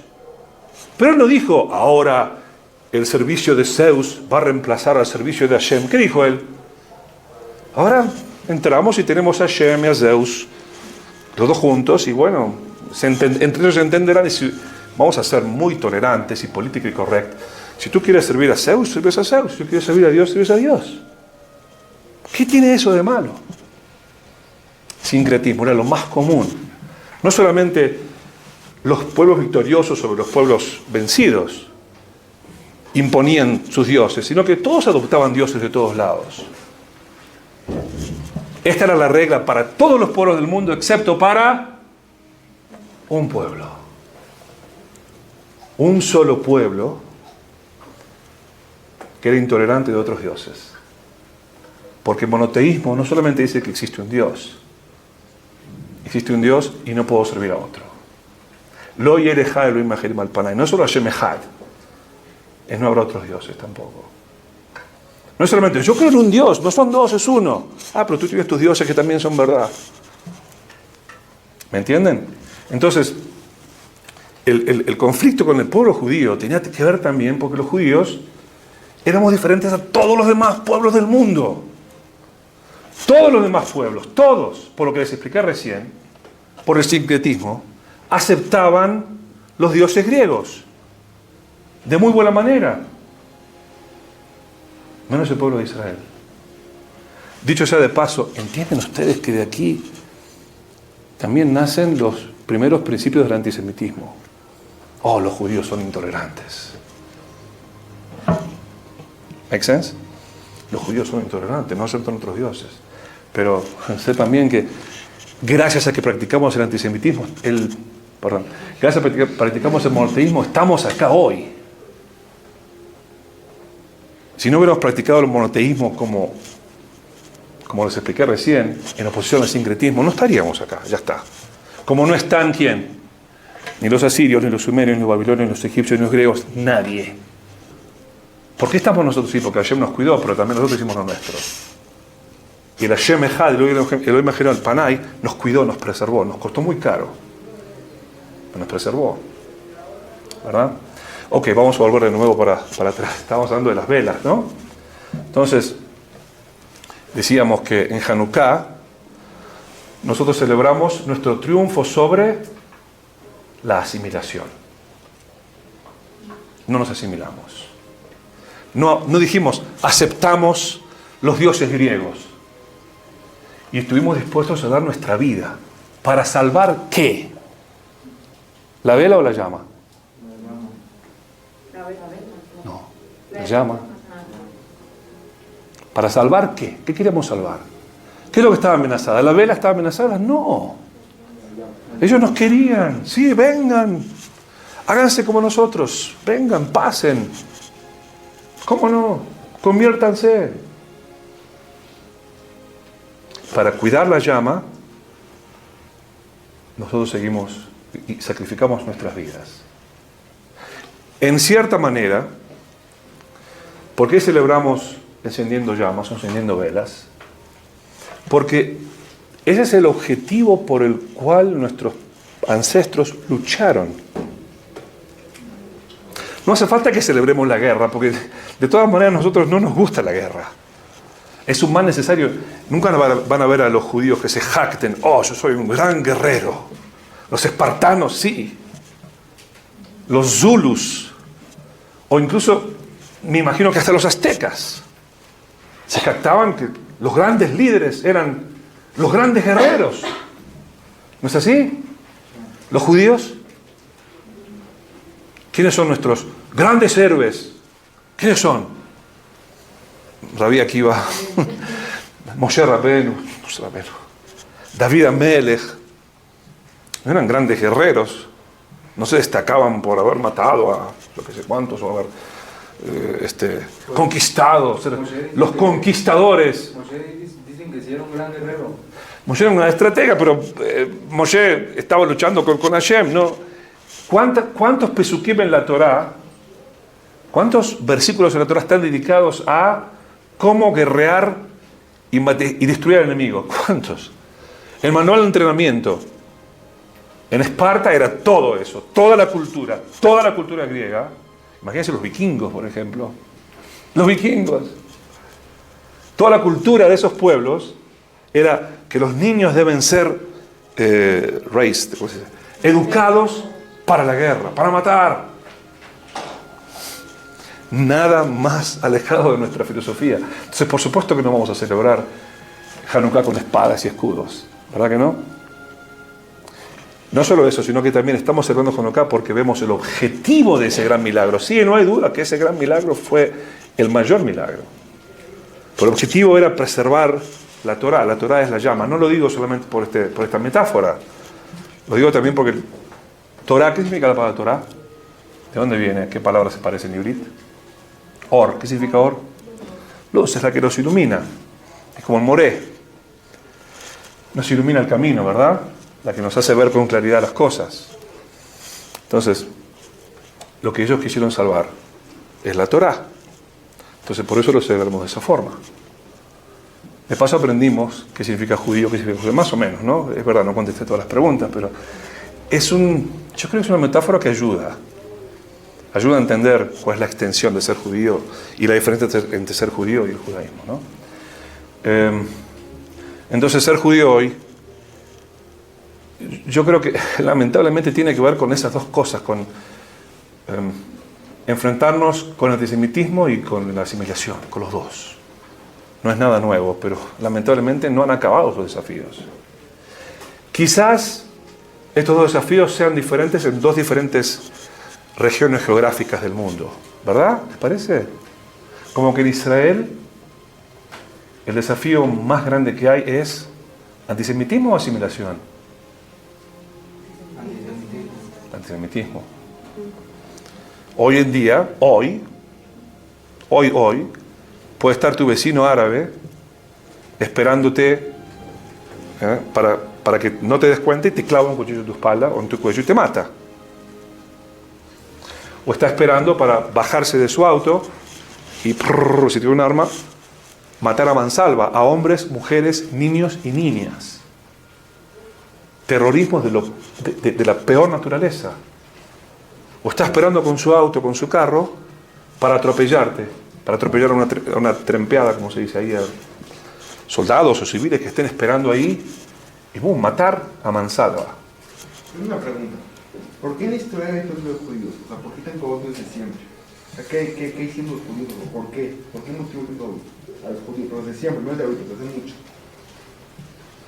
Pero él no dijo, ahora el servicio de Zeus va a reemplazar al servicio de Hashem. ¿Qué dijo él? Ahora entramos y tenemos a Hashem y a Zeus, los dos juntos, y bueno, entre ellos se entenderán, y vamos a ser muy tolerantes y políticamente correctos. Si tú quieres servir a Zeus, sirves a Zeus. Si tú quieres servir a Dios, sirves a Dios. ¿Qué tiene eso de malo? Sincretismo era lo más común. No solamente los pueblos victoriosos sobre los pueblos vencidos imponían sus dioses, sino que todos adoptaban dioses de todos lados. Esta era la regla para todos los pueblos del mundo, excepto para un pueblo. Un solo pueblo que era intolerante de otros dioses. Porque el monoteísmo no solamente dice que existe un Dios. Existe un Dios y no puedo servir a otro. Lo yerejá Elohim Acherim al Panay. No es solo Hashem Echad. No habrá otros dioses tampoco. No es solamente, yo creo en un Dios, no son 2, es uno. Ah, pero tú tienes tus dioses que también son verdad. ¿Me entienden? Entonces, el conflicto con el pueblo judío tenía que ver también porque los judíos éramos diferentes a todos los demás pueblos del mundo. Todos los demás pueblos, todos, por lo que les expliqué recién, por el sincretismo, aceptaban los dioses griegos de muy buena manera, menos el pueblo de Israel. Dicho sea de paso, ¿entienden ustedes que de aquí también nacen los primeros principios del antisemitismo? Oh, los judíos son intolerantes. ¿Make sense? Los judíos son intolerantes, no aceptan otros dioses. Pero sepan bien que gracias a que practicamos el antisemitismo, gracias a que practicamos el monoteísmo, estamos acá hoy. Si no hubiéramos practicado el monoteísmo como les expliqué recién, en oposición al sincretismo, no estaríamos acá, ya está. Como no están, ¿quién? Ni los asirios, ni los sumerios, ni los babilonios, ni los egipcios, ni los griegos, nadie. ¿Por qué estamos nosotros? Sí, porque Hashem nos cuidó, pero también nosotros hicimos lo nuestro. Y el Hashem Echad, el Elohim Acherim al Panay, nos cuidó, nos preservó, nos costó muy caro. nos preservó. ¿Verdad? Ok, vamos a volver de nuevo para atrás. Estábamos hablando de las velas, ¿no? Entonces, decíamos que en Hanukkah nosotros celebramos nuestro triunfo sobre la asimilación. No nos asimilamos. No dijimos, aceptamos los dioses griegos. Y estuvimos dispuestos a dar nuestra vida. ¿Para salvar qué? ¿La vela o la llama? No, la llama. ¿Para salvar qué? ¿Qué queríamos salvar? ¿Qué es lo que estaba amenazada? ¿La vela estaba amenazada? No. Ellos nos querían. Sí, vengan. Háganse como nosotros. Vengan, pasen. ¿Cómo no? Conviértanse. Para cuidar la llama, nosotros seguimos y sacrificamos nuestras vidas. En cierta manera, ¿por qué celebramos encendiendo llamas o encendiendo velas? Porque ese es el objetivo por el cual nuestros ancestros lucharon. No hace falta que celebremos la guerra, porque de todas maneras a nosotros no nos gusta la guerra. Es un mal necesario. Nunca van a ver a los judíos que se jacten. Oh, yo soy un gran guerrero. Los espartanos, sí. Los zulus. O incluso, me imagino que hasta los aztecas. Se jactaban que los grandes líderes eran los grandes guerreros. ¿No es así? ¿Los judíos? ¿Quiénes son nuestros grandes héroes? ¿Quiénes son? Rabí Akiva, Moshe Rabenu, David Amelech. Eran grandes guerreros. No se destacaban por haber matado a no sé cuántos o haber conquistado. Los conquistadores. Moshe dicen que sí era un gran guerrero. Moshe era una estratega, pero Moshe estaba luchando con Hashem, ¿no? ¿Cuántos pesukim en la Torá, cuántos versículos en la Torá están dedicados a cómo guerrear y destruir al enemigo? ¿Cuántos? El manual de entrenamiento en Esparta era todo eso, toda la cultura griega. Imagínense los vikingos, por ejemplo. Los vikingos. Toda la cultura de esos pueblos era que los niños deben ser raised, educados para la guerra, para matar. Nada más alejado de nuestra filosofía. Entonces, por supuesto que no vamos a celebrar Hanukkah con espadas y escudos, ¿verdad que no? No solo eso, sino que también estamos celebrando Hanukkah porque vemos el objetivo de ese gran milagro. Sí, no hay duda que ese gran milagro fue el mayor milagro. Pero el objetivo era preservar la Torá. La Torá es la llama. No lo digo solamente por esta metáfora. Lo digo también porque Torá, ¿qué significa la palabra Torá? ¿De dónde viene? ¿Qué palabra se parece en Ibrit? Or, ¿qué significa or? Luz, es la que nos ilumina. Es como el moré. Nos ilumina el camino, ¿verdad? La que nos hace ver con claridad las cosas. Entonces, lo que ellos quisieron salvar es la Torá. Entonces, por eso lo celebramos de esa forma. De paso aprendimos qué significa judío, qué significa judío, más o menos, ¿no? Es verdad, no contesté todas las preguntas, pero yo creo que es una metáfora que ayuda a entender cuál es la extensión de ser judío y la diferencia entre ser judío y el judaísmo, ¿no? Entonces, ser judío hoy, yo creo que lamentablemente tiene que ver con esas dos cosas, con enfrentarnos con el antisemitismo y con la asimilación, con los dos. No es nada nuevo, pero lamentablemente no han acabado sus desafíos. Quizás estos dos desafíos sean diferentes en dos diferentes regiones geográficas del mundo, ¿verdad? ¿Les parece? Como que en Israel el desafío más grande que hay es antisemitismo o asimilación. Antisemitismo. Hoy en día, hoy, puede estar tu vecino árabe esperándote para que no te des cuenta y te clava un cuchillo en tu espalda o en tu cuello y te mata. O está esperando para bajarse de su auto y, si tiene un arma, matar a mansalva a hombres, mujeres, niños y niñas. terrorismos de la peor naturaleza. O está esperando con su auto, con su carro, para atropellarte, para atropellar a una trempeada, como se dice ahí, a soldados o civiles que estén esperando ahí, y boom, matar a mansalva. Una pregunta. ¿Por qué en la historia hay tantos los judíos? O sea, ¿por qué tanto odio desde siempre? O sea, ¿qué hicimos los judíos? ¿Por qué? ¿Por qué motivo tanto a los judíos? Pero desde siempre, no es de ahorita, desde hace mucho.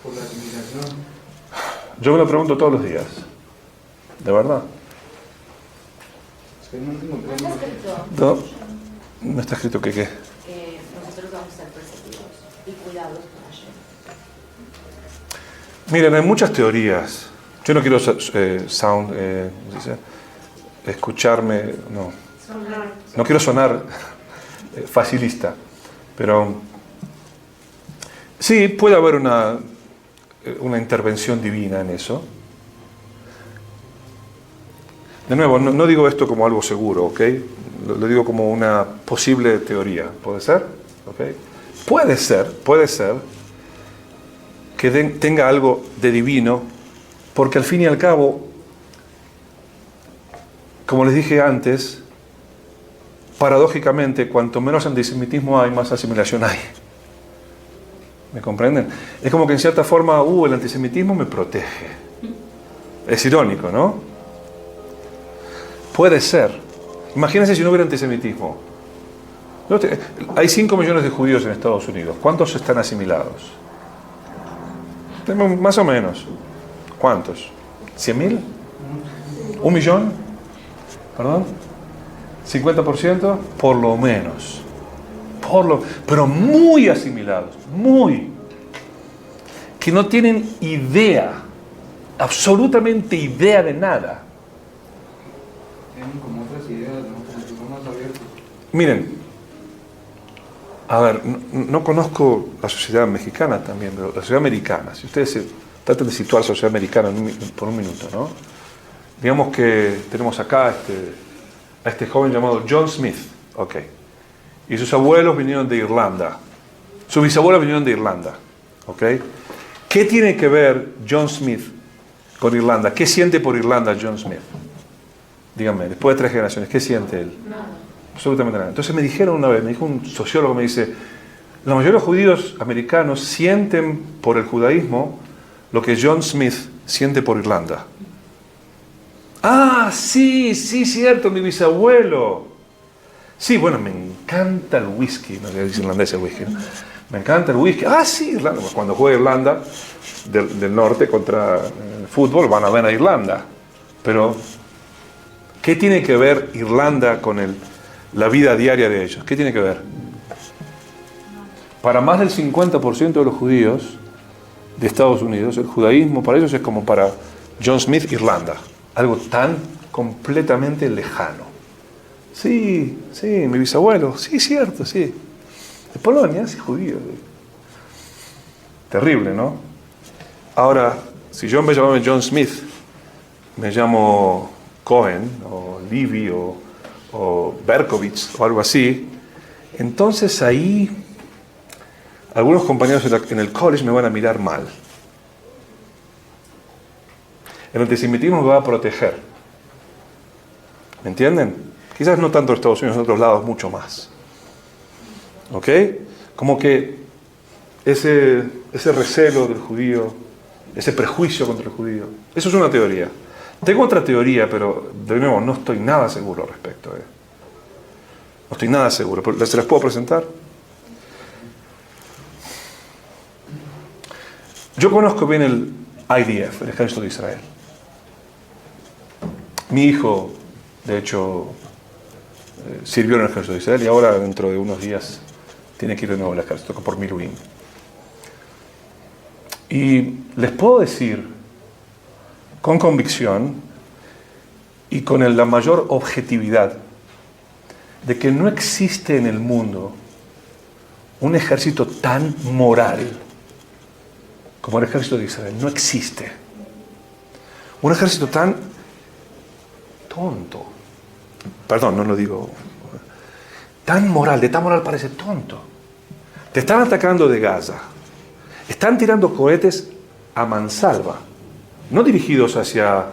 Por la civilización. Yo me lo pregunto todos los días. ¿De verdad? Es que no tengo ¿No está escrito No está escrito que qué. que nosotros vamos a ser perseguidos y cuidados por Hashem? Miren, hay muchas teorías. Yo no quiero ¿cómo se dice? Escucharme, no quiero sonar facilista, pero sí, puede haber una intervención divina en eso. De nuevo, no digo esto como algo seguro, ¿ok? Lo digo como una posible teoría. ¿Puede ser? ¿Ok? Puede ser que tenga algo de divino, porque al fin y al cabo, como les dije antes, paradójicamente, cuanto menos antisemitismo hay, más asimilación hay. ¿Me comprenden? Es como que en cierta forma, el antisemitismo me protege. Es irónico, ¿no? Puede ser. Imagínense si no hubiera antisemitismo. Hay 5 millones de judíos en Estados Unidos. ¿Cuántos están asimilados? Más o menos. ¿Cuántos? ¿100.000? ¿1 millón? ¿Perdón? ¿50%? Por lo menos. Pero muy asimilados. Muy. Que no tienen idea. Absolutamente idea de nada. Tienen como otras ideas, ¿no? Como que son más abiertos. Miren, a ver, no conozco la sociedad mexicana también, pero la sociedad americana, si ustedes tratan de situar la sociedad americana por un minuto, ¿no? Digamos que tenemos acá a este joven llamado John Smith, ok, y sus abuelos vinieron de Irlanda, sus bisabuelos vinieron de Irlanda, ok. ¿Qué tiene que ver John Smith con Irlanda? ¿Qué siente por Irlanda John Smith? Díganme, después de 3 generaciones, ¿qué siente él? Nada. Absolutamente nada. Entonces me dijeron una vez, me dijo un sociólogo, me dice, la mayoría de los judíos americanos sienten por el judaísmo lo que John Smith siente por Irlanda. Ah, sí, cierto, mi bisabuelo. Sí, bueno, me encanta el whisky, no sé si es irlandés el whisky, ¿no? Me encanta el whisky. Ah, sí, Irlanda. Pues cuando juega Irlanda del norte contra el fútbol, van a ver a Irlanda. Pero, ¿qué tiene que ver Irlanda con la vida diaria de ellos? ¿Qué tiene que ver? Para más del 50% de los judíos de Estados Unidos, el judaísmo para ellos es como para John Smith, Irlanda. Algo tan completamente lejano. Sí, mi bisabuelo. Sí, cierto, sí. De Polonia, sí, judío. Terrible, ¿no? Ahora, si yo en vez de llamarme John Smith, me llamo Cohen, o Levy, o Berkovich, o algo así, entonces ahí algunos compañeros en el college me van a mirar mal. El antisemitismo me va a proteger. ¿Me entienden? Quizás no tanto en Estados Unidos, en otros lados mucho más. ¿Ok? Como que ese recelo del judío, ese prejuicio contra el judío, eso es una teoría. Tengo otra teoría, pero de nuevo no estoy nada seguro al respecto. No estoy nada seguro. ¿Se las puedo presentar? Yo conozco bien el IDF, el Ejército de Israel. Mi hijo, de hecho, sirvió en el Ejército de Israel y ahora dentro de unos días tiene que ir de nuevo al Ejército por Miluim. Y les puedo decir con convicción y con la mayor objetividad de que no existe en el mundo un ejército tan moral como el Ejército de Israel. No existe. Un ejército tan tonto. Perdón, no lo digo. Tan moral, de tan moral parece tonto. Te están atacando de Gaza. Están tirando cohetes a mansalva. no dirigidos hacia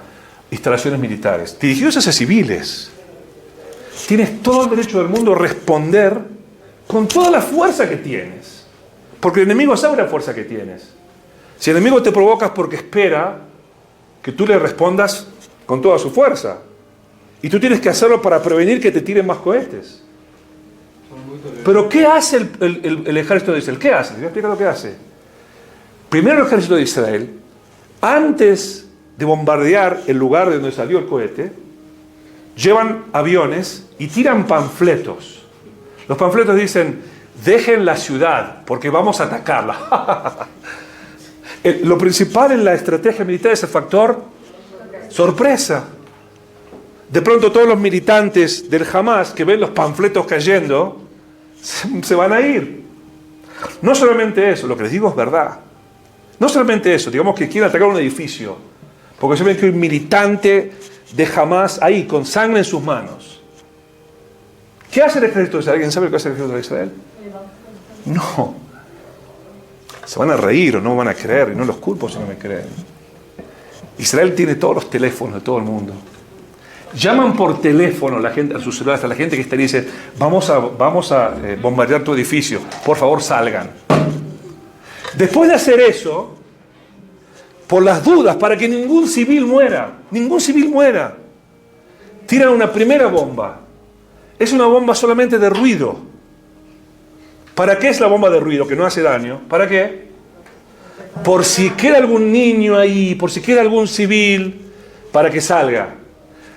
instalaciones militares, dirigidos hacia civiles. Tienes todo el derecho del mundo a responder con toda la fuerza que tienes, porque el enemigo sabe la fuerza que tienes. Si el enemigo te provoca es porque espera que tú le respondas con toda su fuerza, y tú tienes que hacerlo para prevenir que te tiren más cohetes. Pero ¿qué hace el ejército de Israel? ¿Qué hace? Te voy a explicar lo que hace. Primero el ejército de Israel, antes de bombardear el lugar de donde salió el cohete, llevan aviones y tiran panfletos. Los panfletos dicen: dejen la ciudad porque vamos a atacarla. Lo principal en la estrategia militar es el factor sorpresa. De pronto todos los militantes del Hamas que ven los panfletos cayendo se van a ir. No solamente eso, lo que les digo es verdad. No solamente eso, digamos que quieren atacar un edificio porque se ven que hay un militante de Hamas ahí con sangre en sus manos. ¿Qué hace el ejército de Israel? ¿Alguien sabe lo que hace el ejército de Israel? No. Se van a reír o no van a creer, y no los culpo si no me creen. Israel tiene todos los teléfonos de todo el mundo. Llaman por teléfono a la gente, a sus celulares, a la gente que está y dice: vamos a bombardear tu edificio, por favor salgan. Después de hacer eso, por las dudas, para que ningún civil muera, tiran una primera bomba. Es una bomba solamente de ruido. ¿Para qué es la bomba de ruido? Que no hace daño. ¿Para qué? Por si queda algún niño ahí, por si queda algún civil, para que salga.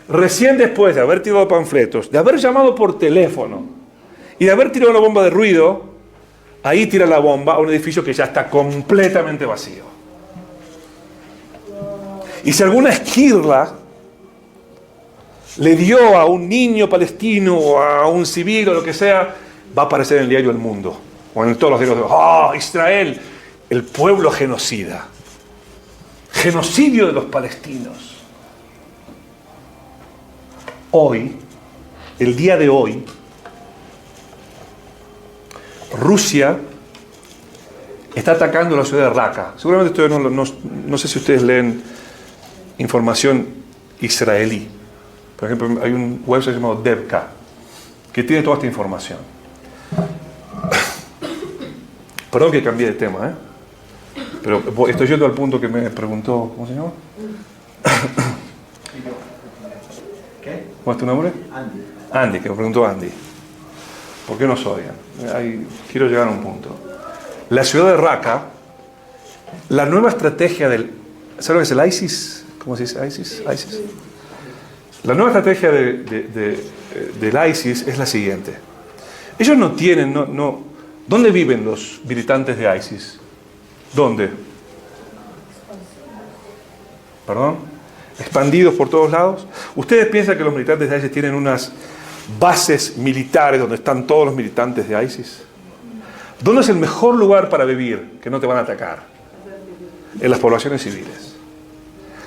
Recién después de haber tirado panfletos, de haber llamado por teléfono y de haber tirado la bomba de ruido, ahí tira la bomba a un edificio que ya está completamente vacío. Y si alguna esquirla le dio a un niño palestino o a un civil o lo que sea, va a aparecer en el diario El Mundo o en todos los diarios. ¡Oh, Israel! El pueblo genocida. Genocidio de los palestinos. Hoy, el día de hoy, Rusia está atacando la ciudad de Raqqa. Seguramente ustedes no sé si ustedes leen información israelí. Por ejemplo, hay un website llamado Devka que tiene toda esta información. Perdón que cambié de tema, pero estoy yendo al punto que me preguntó, ¿cómo se llama? ¿Qué? ¿Cómo es tu nombre? Andy. Andy, que me preguntó Andy. ¿Por qué nos odian? Quiero llegar a un punto. La ciudad de Raqqa, la nueva estrategia del... ¿Sabes lo que es el ISIS? ¿Cómo se dice ISIS? ISIS. La nueva estrategia del ISIS es la siguiente. Ellos no tienen... ¿Dónde viven los militantes de ISIS? ¿Dónde? ¿Perdón? ¿Expandidos por todos lados? ¿Ustedes piensan que los militantes de ISIS tienen unas bases militares donde están todos los militantes de ISIS? ¿Dónde es el mejor lugar para vivir que no te van a atacar? En las poblaciones civiles.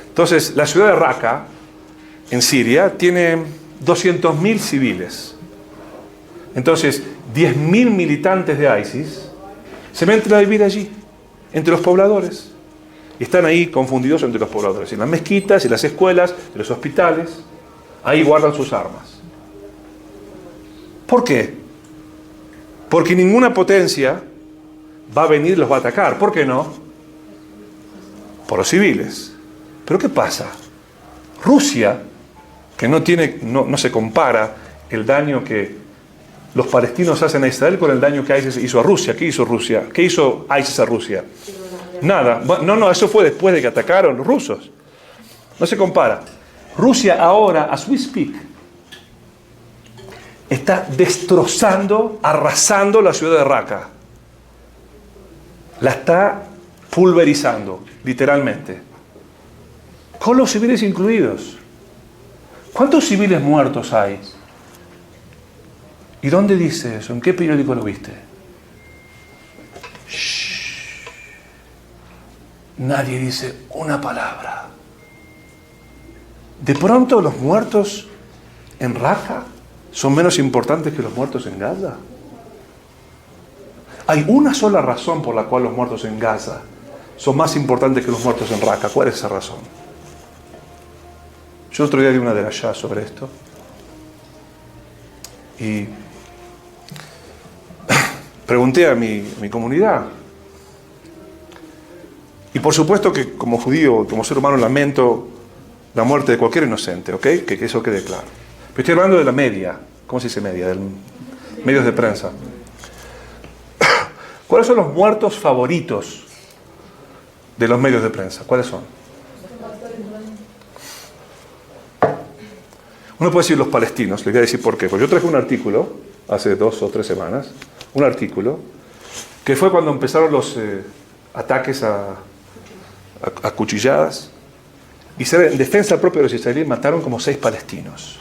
Entonces, la ciudad de Raqqa, en Siria, tiene 200.000 civiles. Entonces, 10.000 militantes de ISIS se meten a vivir allí, entre los pobladores. Y están ahí confundidos entre los pobladores. En las mezquitas, en las escuelas, en los hospitales. Ahí guardan sus armas. ¿Por qué? Porque ninguna potencia va a venir y los va a atacar. ¿Por qué no? Por los civiles. ¿Pero qué pasa? Rusia, que no se compara el daño que los palestinos hacen a Israel con el daño que ISIS hizo a Rusia. ¿Qué hizo Rusia? ¿Qué hizo ISIS a Rusia? Nada. No, eso fue después de que atacaron los rusos. No se compara. Rusia ahora, as we speak, está destrozando, arrasando la ciudad de Raqqa. La está pulverizando, literalmente. Con los civiles incluidos. ¿Cuántos civiles muertos hay? ¿Y dónde dice eso? ¿En qué periódico lo viste? Shh. Nadie dice una palabra. De pronto los muertos en Raqqa son menos importantes que los muertos en Gaza. Hay una sola razón por la cual los muertos en Gaza son más importantes que los muertos en Raqqa. ¿Cuál es esa razón? Yo otro día di una de allá sobre esto. Y pregunté a mi comunidad. Y por supuesto que como judío, como ser humano, lamento la muerte de cualquier inocente, ¿ok? Que eso quede claro. Pero estoy hablando de la media. ¿Cómo se dice media? De medios de prensa. ¿Cuáles son los muertos favoritos de los medios de prensa? ¿Cuáles son? Uno puede decir los palestinos, les voy a decir por qué. Porque yo traje un artículo, hace 2 o 3 semanas, un artículo, que fue cuando empezaron los ataques a cuchilladas. Y en defensa propia de los israelíes mataron como 6 palestinos.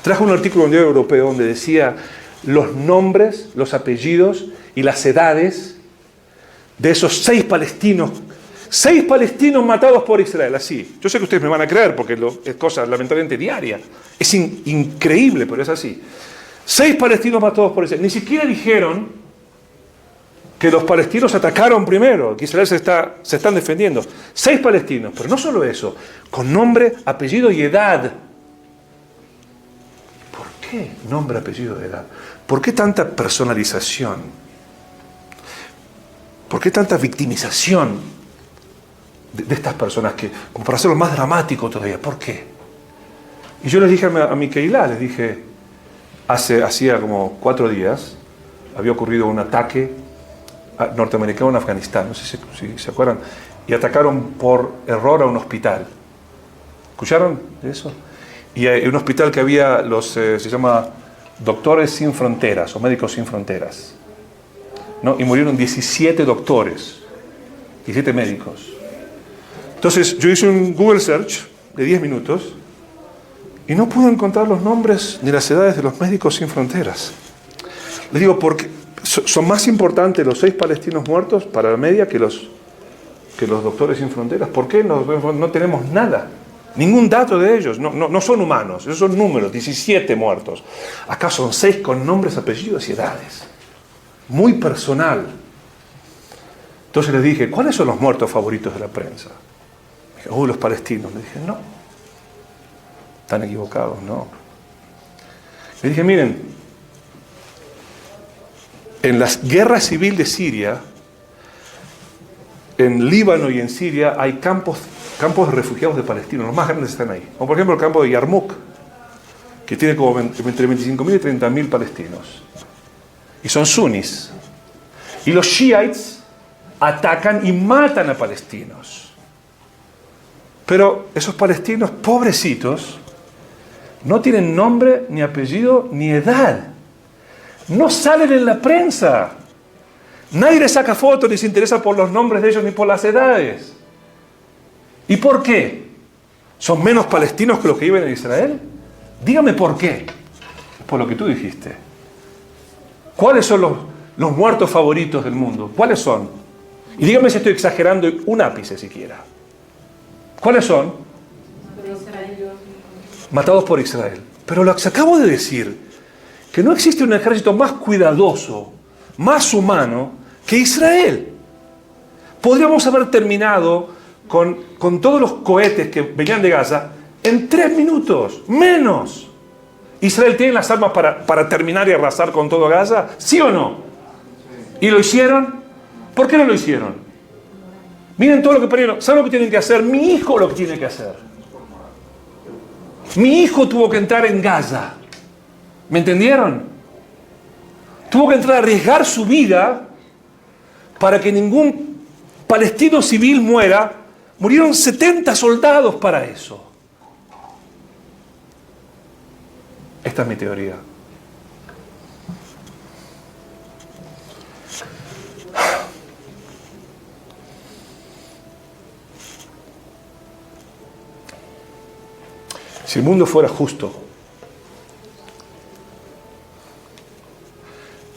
Traje un artículo en un diario europeo donde decía los nombres, los apellidos y las edades de esos 6 palestinos. 6 palestinos matados por Israel, así. Yo sé que ustedes me van a creer porque es cosa lamentablemente diaria. Es increíble, pero es así. 6 palestinos matados por Israel. Ni siquiera dijeron que los palestinos atacaron primero, que Israel se están defendiendo. 6 palestinos, pero no solo eso, con nombre, apellido y edad. ¿Por qué nombre, apellido y edad? ¿Por qué tanta personalización? ¿Por qué tanta victimización de estas personas, que, como para hacerlo más dramático todavía? ¿Por qué? Y yo les dije a mi Keilah, les dije, hacía como 4 días, había ocurrido un ataque norteamericano en Afganistán, no sé si se acuerdan, y atacaron por error a un hospital. ¿Escucharon de eso? Y hay un hospital que había, se llama Doctores Sin Fronteras, o Médicos Sin Fronteras, ¿no? Y murieron 17 doctores, 17 médicos. Entonces yo hice un Google Search de 10 minutos y no pude encontrar los nombres ni las edades de los Médicos Sin Fronteras. Les digo, porque son más importantes los 6 palestinos muertos para la media que los Doctores Sin Fronteras. ¿Por qué no tenemos nada? Ningún dato de ellos. No son humanos, esos son números, 17 muertos. Acá son 6 con nombres, apellidos y edades. Muy personal. Entonces les dije, ¿cuáles son los muertos favoritos de la prensa? Me dije, los palestinos. Le dije, no. Están equivocados, no. Le dije, miren, en la guerra civil de Siria, en Líbano y en Siria, hay campos de refugiados de palestinos, los más grandes están ahí. Como por ejemplo el campo de Yarmouk, que tiene como entre 25.000 y 30.000 palestinos. Y son sunis. Y los shiites atacan y matan a palestinos. Pero esos palestinos, pobrecitos, no tienen nombre, ni apellido, ni edad. No salen en la prensa. Nadie les saca fotos, ni se interesa por los nombres de ellos, ni por las edades. ¿Y por qué? ¿Son menos palestinos que los que viven en Israel? Dígame por qué. Por lo que tú dijiste. ¿Cuáles son los muertos favoritos del mundo? ¿Cuáles son? Y dígame si estoy exagerando un ápice siquiera. ¿Cuáles son? Matados por Israel. Pero lo que acabo de decir, que no existe un ejército más cuidadoso, más humano que Israel. Podríamos haber terminado con todos los cohetes que venían de Gaza en 3 minutos, menos. ¿Israel tiene las armas para terminar y arrasar con todo Gaza? ¿Sí o no? ¿Y lo hicieron? ¿Por qué no lo hicieron? Miren todo lo que perdieron. ¿Saben lo que tienen que hacer? Mi hijo lo que tiene que hacer. Mi hijo tuvo que entrar en Gaza. ¿Me entendieron? Tuvo que entrar a arriesgar su vida para que ningún palestino civil muera. Murieron 70 soldados para eso. Esta es mi teoría. Si el mundo fuera justo,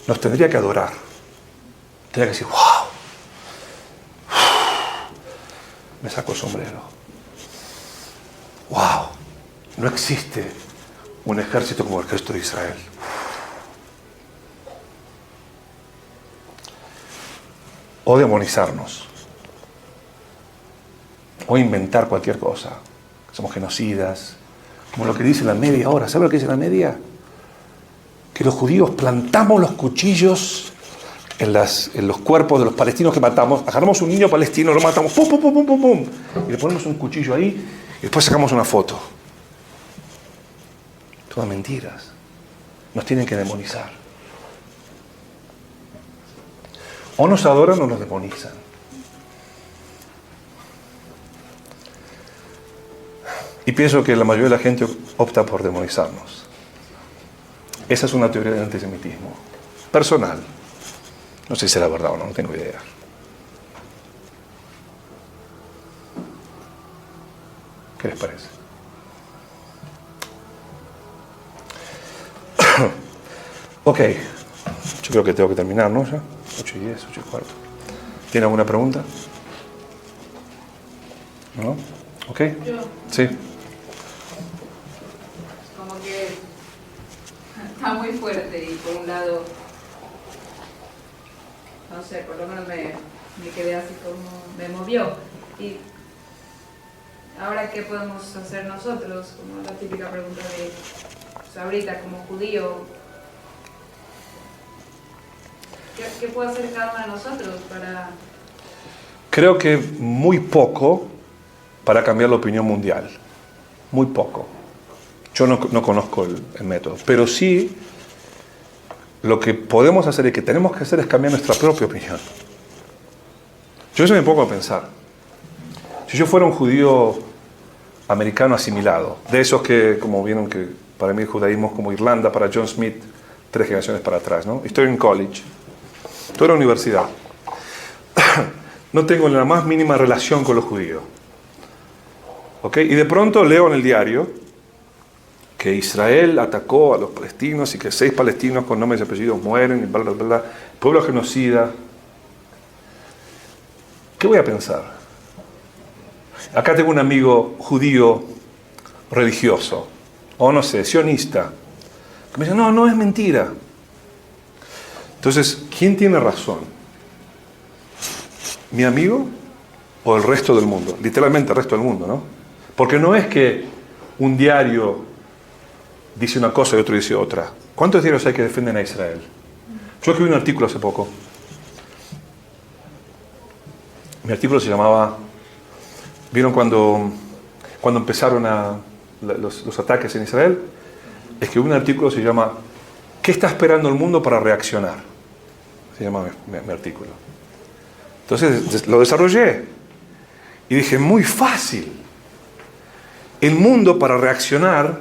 nos tendría que adorar. Tendría que decir, wow, me saco el sombrero. Wow, no existe un ejército como el ejército de Israel. O demonizarnos. O inventar cualquier cosa. Somos genocidas, como lo que dice la media ahora. ¿Sabe lo que dice la media? Que los judíos plantamos los cuchillos en los cuerpos de los palestinos que matamos, agarramos un niño palestino, lo matamos, pum, pum, pum, pum, pum, pum, y le ponemos un cuchillo ahí y después sacamos una foto. Todas mentiras. Nos tienen que demonizar. O nos adoran o nos demonizan. Y pienso que la mayoría de la gente opta por demonizarnos. Esa es una teoría del antisemitismo. Personal. No sé si será verdad o no, no tengo idea. ¿Qué les parece? Ok. Yo creo que tengo que terminar, ¿no? Ya. 8:10, 8:15. ¿Tiene alguna pregunta? ¿No? ¿Ok? Yo. Sí. Como que está muy fuerte y por un lado, no sé, por lo menos me quedé así como, me movió. Y ahora, ¿qué podemos hacer nosotros? Como la típica pregunta de, pues ahorita como judío, ¿qué puede hacer cada uno de nosotros para...? Creo que muy poco para cambiar la opinión mundial. Muy poco. Yo no conozco el método, pero sí lo que podemos hacer y que tenemos que hacer es cambiar nuestra propia opinión. Yo eso me pongo a pensar. Si yo fuera un judío americano asimilado, de esos que, como vieron que para mí el judaísmo es como Irlanda para John Smith, 3 generaciones para atrás, ¿no? Estoy en college, estoy en la universidad. No tengo la más mínima relación con los judíos. ¿Ok? Y de pronto leo en el diario que Israel atacó a los palestinos y que 6 palestinos con nombres y apellidos mueren, y bla, bla, bla, pueblo genocida. ¿Qué voy a pensar? Acá tengo un amigo judío religioso, o no sé, sionista, que me dice, no es mentira. Entonces, ¿quién tiene razón? ¿Mi amigo o el resto del mundo? Literalmente el resto del mundo, ¿no? Porque no es que un diario dice una cosa y otro dice otra. ¿Cuántos diarios hay que defienden a Israel? Yo escribí un artículo hace poco. Mi artículo se llamaba... ¿Vieron cuando empezaron los ataques en Israel? Escribí un artículo que se llama ¿Qué está esperando el mundo para reaccionar? Se llama mi artículo. Entonces lo desarrollé y dije, muy fácil. El mundo para reaccionar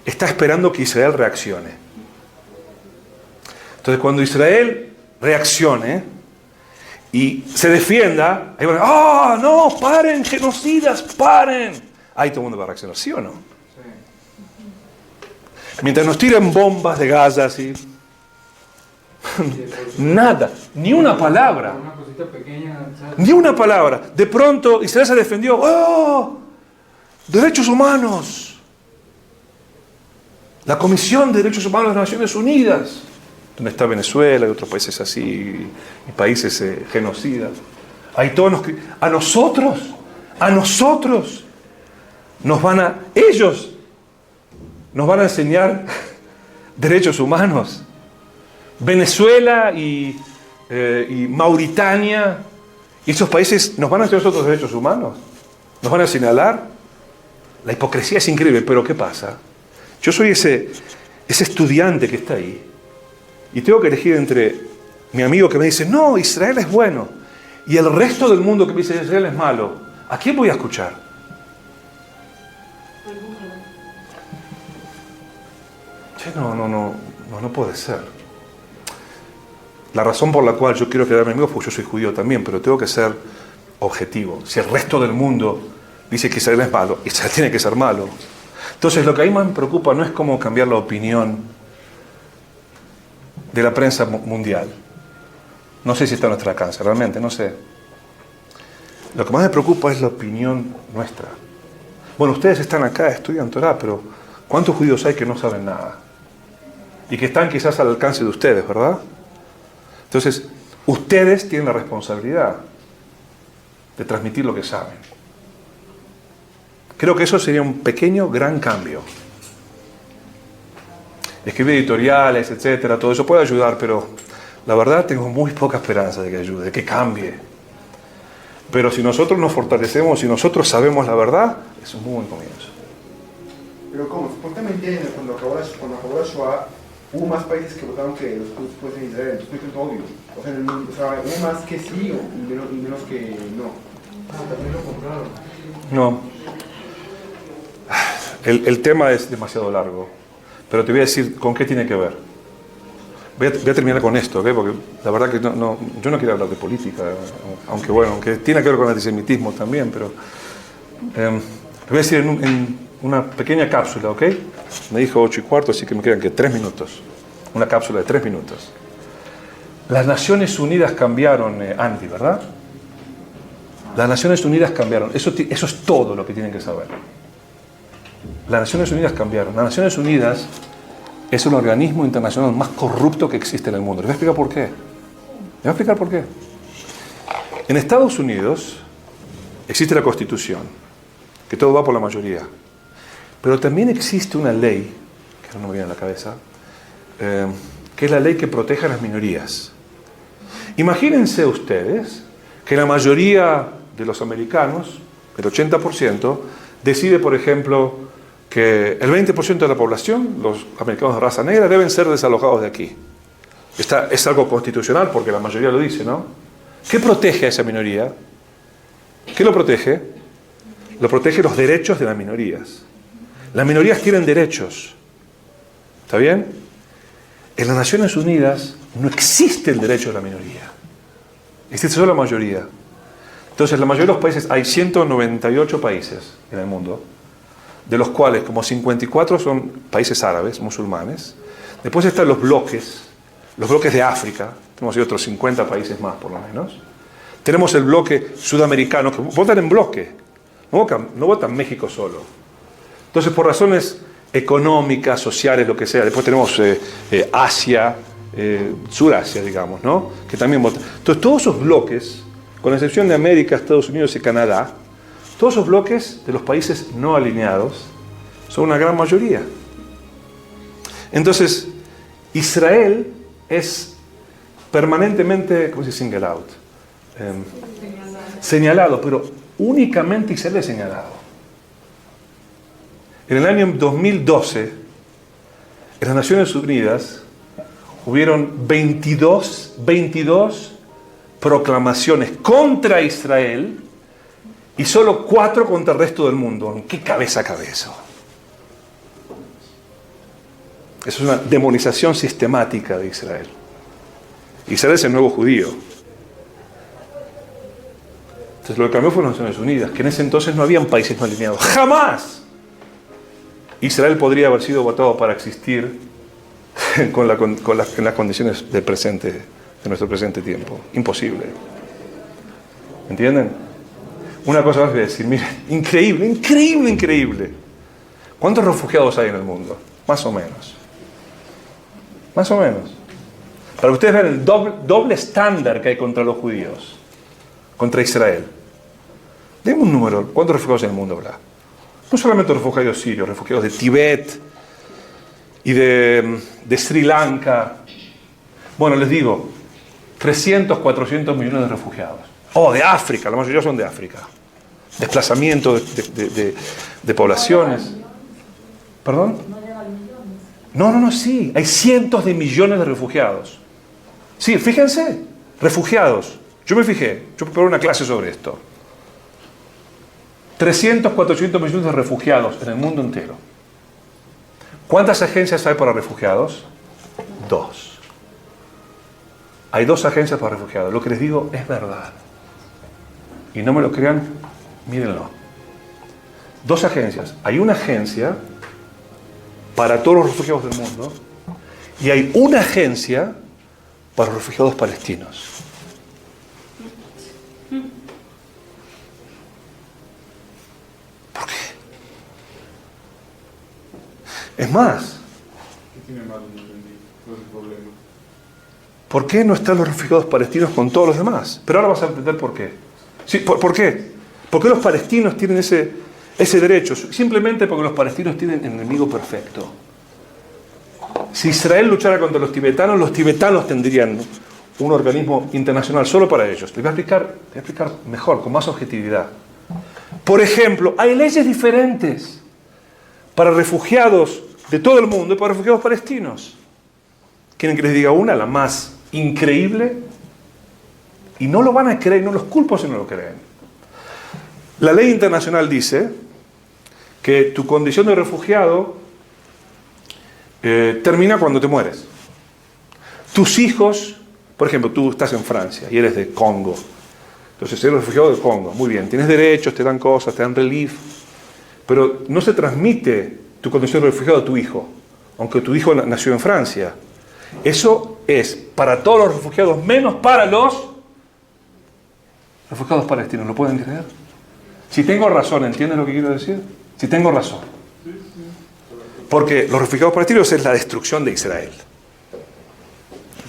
está esperando que Israel reaccione. Entonces cuando Israel reaccione y se defienda, ahí van a no, paren, genocidas, paren. Ahí todo el mundo va a reaccionar, ¿sí o no? Sí. Mientras nos tiren bombas de Gaza, así, nada, ni una palabra. Una cosita pequeña, ¿sabes? Ni una palabra. De pronto Israel se defendió. ¡Oh! Derechos humanos. La Comisión de Derechos Humanos de las Naciones Unidas, donde está Venezuela y otros países así, y países genocidas. Ahí todos a nosotros ellos nos van a enseñar derechos humanos. Venezuela y Mauritania y esos países nos van a enseñar nosotros derechos humanos, nos van a señalar. La hipocresía es increíble, pero ¿qué pasa? Yo soy ese estudiante que está ahí y tengo que elegir entre mi amigo que me dice no, Israel es bueno, y el resto del mundo que me dice Israel es malo. ¿A quién voy a escuchar? No puede ser. La razón por la cual yo quiero quedarme amigo es porque yo soy judío también, pero tengo que ser objetivo. Si el resto del mundo dice que Israel es malo, Israel tiene que ser malo. Entonces lo que a mí más me preocupa no es cómo cambiar la opinión de la prensa mundial. No sé si está a nuestro alcance, realmente, no sé. Lo que más me preocupa es la opinión nuestra. Bueno, ustedes están acá, estudian Torah, pero ¿cuántos judíos hay que no saben nada? Y que están quizás al alcance de ustedes, ¿verdad? Entonces, ustedes tienen la responsabilidad de transmitir lo que saben. Creo que eso sería un pequeño, gran cambio. Escribir editoriales, etcétera, todo eso puede ayudar, pero la verdad tengo muy poca esperanza de que ayude, de que cambie. Pero si nosotros nos fortalecemos, si nosotros sabemos la verdad, es un muy buen comienzo. Pero ¿cómo? Supuestamente cuando acabó la Shoah, hubo más países que votaron que los judíos fuesen en Israel, entonces no es obvio. O sea, hubo más que sí y menos que no. También lo compraron. No. El tema es demasiado largo, pero te voy a decir con qué tiene que ver. Voy a terminar con esto, ¿okay? Porque la verdad que yo no quiero hablar de política, aunque tiene que ver con el antisemitismo también, pero lo voy a decir en una pequeña cápsula, ¿ok? Me dijo 8:15, así que me quedan que 3 minutos. Una cápsula de 3 minutos. Las Naciones Unidas cambiaron, Andy, ¿verdad? Las Naciones Unidas cambiaron. Eso es todo lo que tienen que saber. Las Naciones Unidas cambiaron. Las Naciones Unidas es el organismo internacional más corrupto que existe en el mundo. Les voy a explicar por qué. Les voy a explicar por qué. En Estados Unidos existe la Constitución, que todo va por la mayoría. Pero también existe una ley, que no me viene a la cabeza, que es la ley que protege a las minorías. Imagínense ustedes que la mayoría de los americanos, el 80%, decide, por ejemplo, que el 20% de la población, los americanos de raza negra, deben ser desalojados de aquí. Es algo constitucional porque la mayoría lo dice, ¿no? ¿Qué protege a esa minoría? ¿Qué lo protege? Lo protege los derechos de las minorías. Las minorías tienen derechos. ¿Está bien? En las Naciones Unidas no existe el derecho de la minoría. Existe solo la mayoría. Entonces, en la mayoría de los países, hay 198 países en el mundo, de los cuales como 54 son países árabes, musulmanes. Después están los bloques de África, tenemos otros 50 países más por lo menos. Tenemos el bloque sudamericano, que votan en bloque, no votan México solo. Entonces, por razones económicas, sociales, lo que sea, después tenemos Asia, Surasia, digamos, ¿no? Que también votan. Entonces, todos esos bloques, con la excepción de América, Estados Unidos y Canadá, todos esos bloques de los países no alineados son una gran mayoría. Entonces, Israel es permanentemente, ¿cómo se dice? Single out. Señalado, pero únicamente Israel es señalado. En el año 2012, en las Naciones Unidas, hubieron 22 proclamaciones contra Israel y solo 4 contra el resto del mundo. ¿En qué cabeza cabe eso? Eso es una demonización sistemática de Israel. Israel es el nuevo judío. Entonces lo que cambió fueron las Naciones Unidas, que en ese entonces no habían países no alineados. ¡Jamás! Israel podría haber sido votado para existir en las condiciones del presente, de nuestro presente tiempo. Imposible. ¿Entienden? Una cosa más voy a decir, miren, increíble. ¿Cuántos refugiados hay en el mundo? Más o menos. Para que ustedes vean el doble estándar que hay contra los judíos, contra Israel. Deme un número, ¿cuántos refugiados hay en el mundo habrá? No solamente refugiados sirios, refugiados de Tibet y de Sri Lanka. Bueno, les digo, 300, 400 millones de refugiados. De África, la mayoría son de África. Desplazamiento de poblaciones. ¿Perdón? No, sí, hay cientos de millones de refugiados. Sí, fíjense, refugiados. Yo preparé una clase sobre esto. 300, 400 millones de refugiados en el mundo entero. ¿Cuántas agencias hay para refugiados? 2. Hay 2 agencias para refugiados. Lo que les digo es verdad. Y no me lo crean, mírenlo. 2 agencias. Hay una agencia para todos los refugiados del mundo y hay una agencia para los refugiados palestinos. ¿Por qué? Es más, ¿Qué tiene malo? No entendí. ¿Cuál es el problema? ¿por qué no están los refugiados palestinos con todos los demás? Pero ahora vas a entender por qué. Sí, ¿por qué? ¿Por qué los palestinos tienen ese derecho, simplemente porque los palestinos tienen enemigo perfecto. Si Israel luchara contra los tibetanos tendrían un organismo internacional solo para ellos. Les voy a explicar mejor, con más objetividad. Por ejemplo, hay leyes diferentes para refugiados de todo el mundo y para refugiados palestinos. ¿Quieren que les diga una? La más increíble. Y no lo van a creer, no los culpo si no lo creen. La ley internacional dice que tu condición de refugiado termina cuando te mueres. Tus hijos, por ejemplo, tú estás en Francia y eres de Congo. Entonces eres refugiado de Congo. Muy bien, tienes derechos, te dan cosas, te dan relief. Pero no se transmite tu condición de refugiado a tu hijo, aunque tu hijo nació en Francia. Eso es para todos los refugiados, menos para los refugiados palestinos. ¿Lo pueden creer? Si tengo razón, ¿entienden lo que quiero decir? Si tengo razón. Porque los refugiados palestinos es la destrucción de Israel.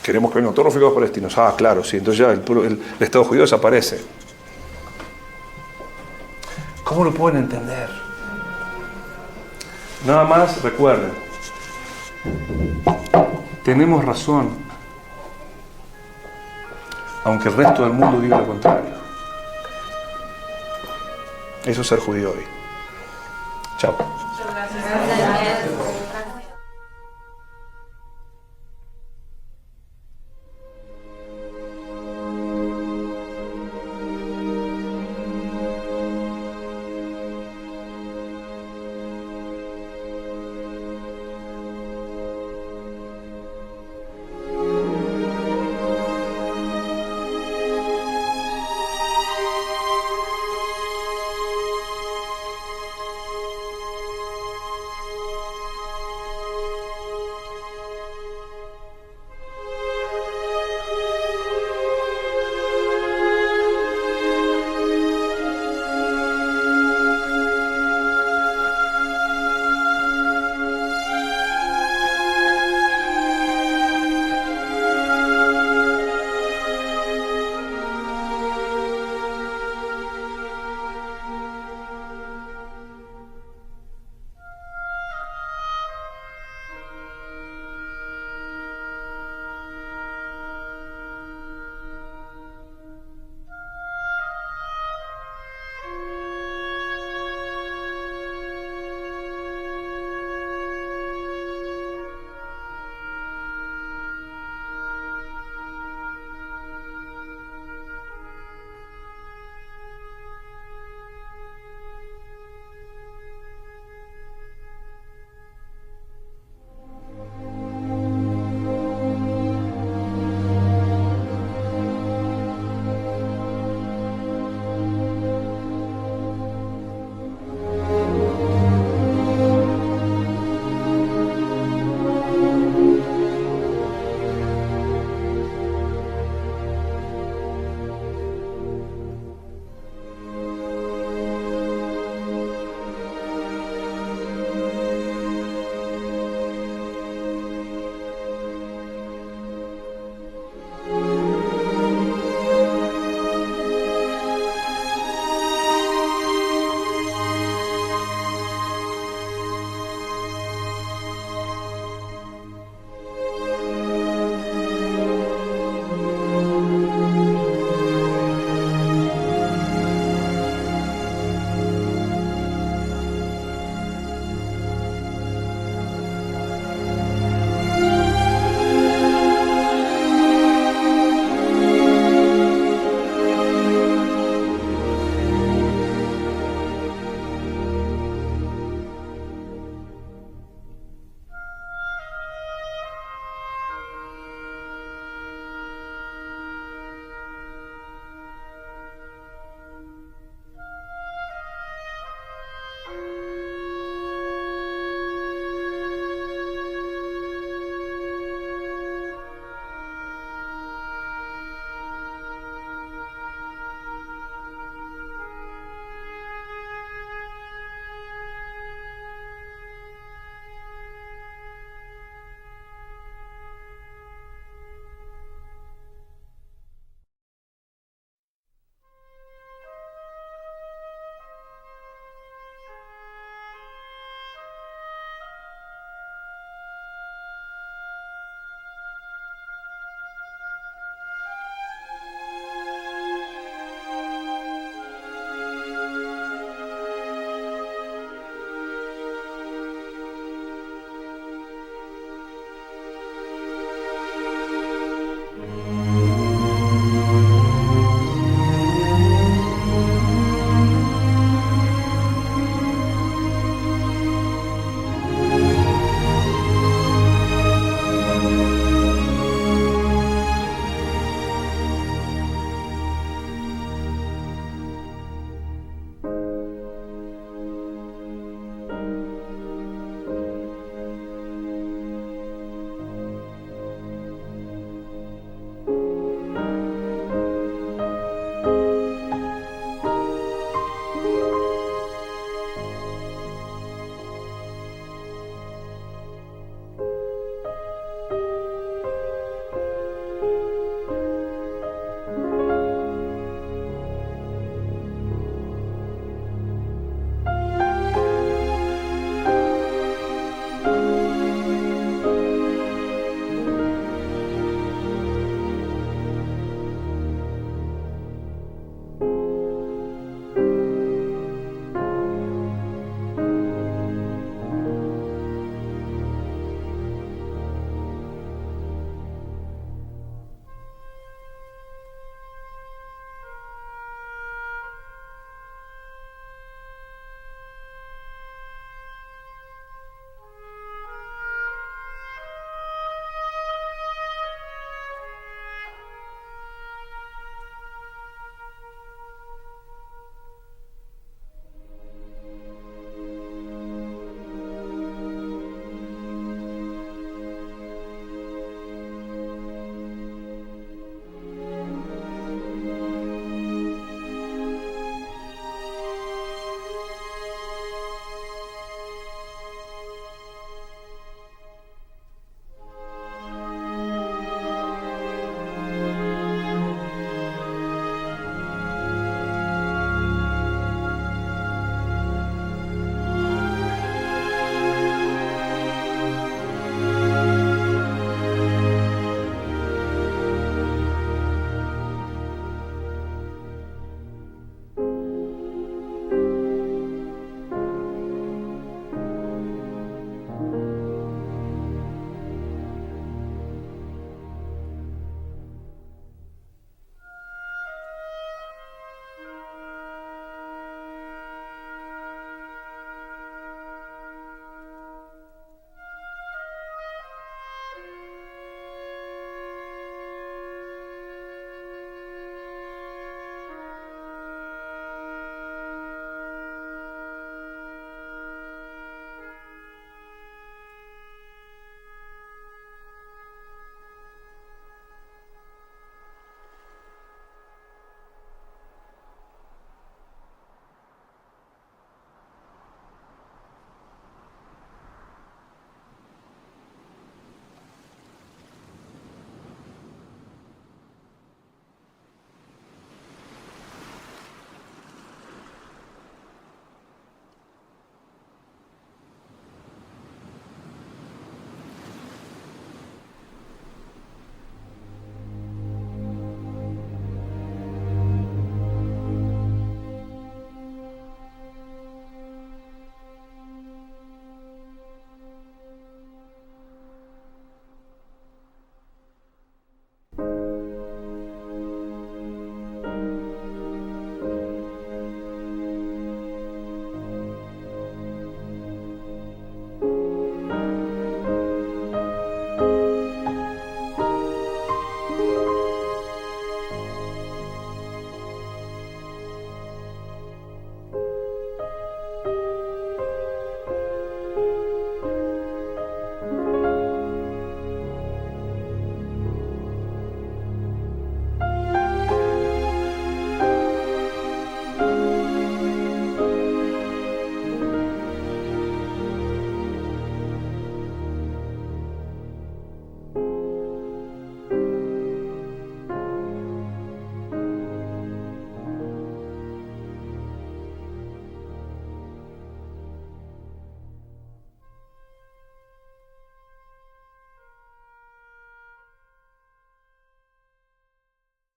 Queremos que vengan todos los refugiados palestinos. Ah, claro, sí. Entonces ya el Estado judío desaparece. ¿Cómo lo pueden entender? Nada más recuerden. Tenemos razón. Aunque el resto del mundo diga lo contrario. Eso es ser judío hoy. Chao. Muchas gracias.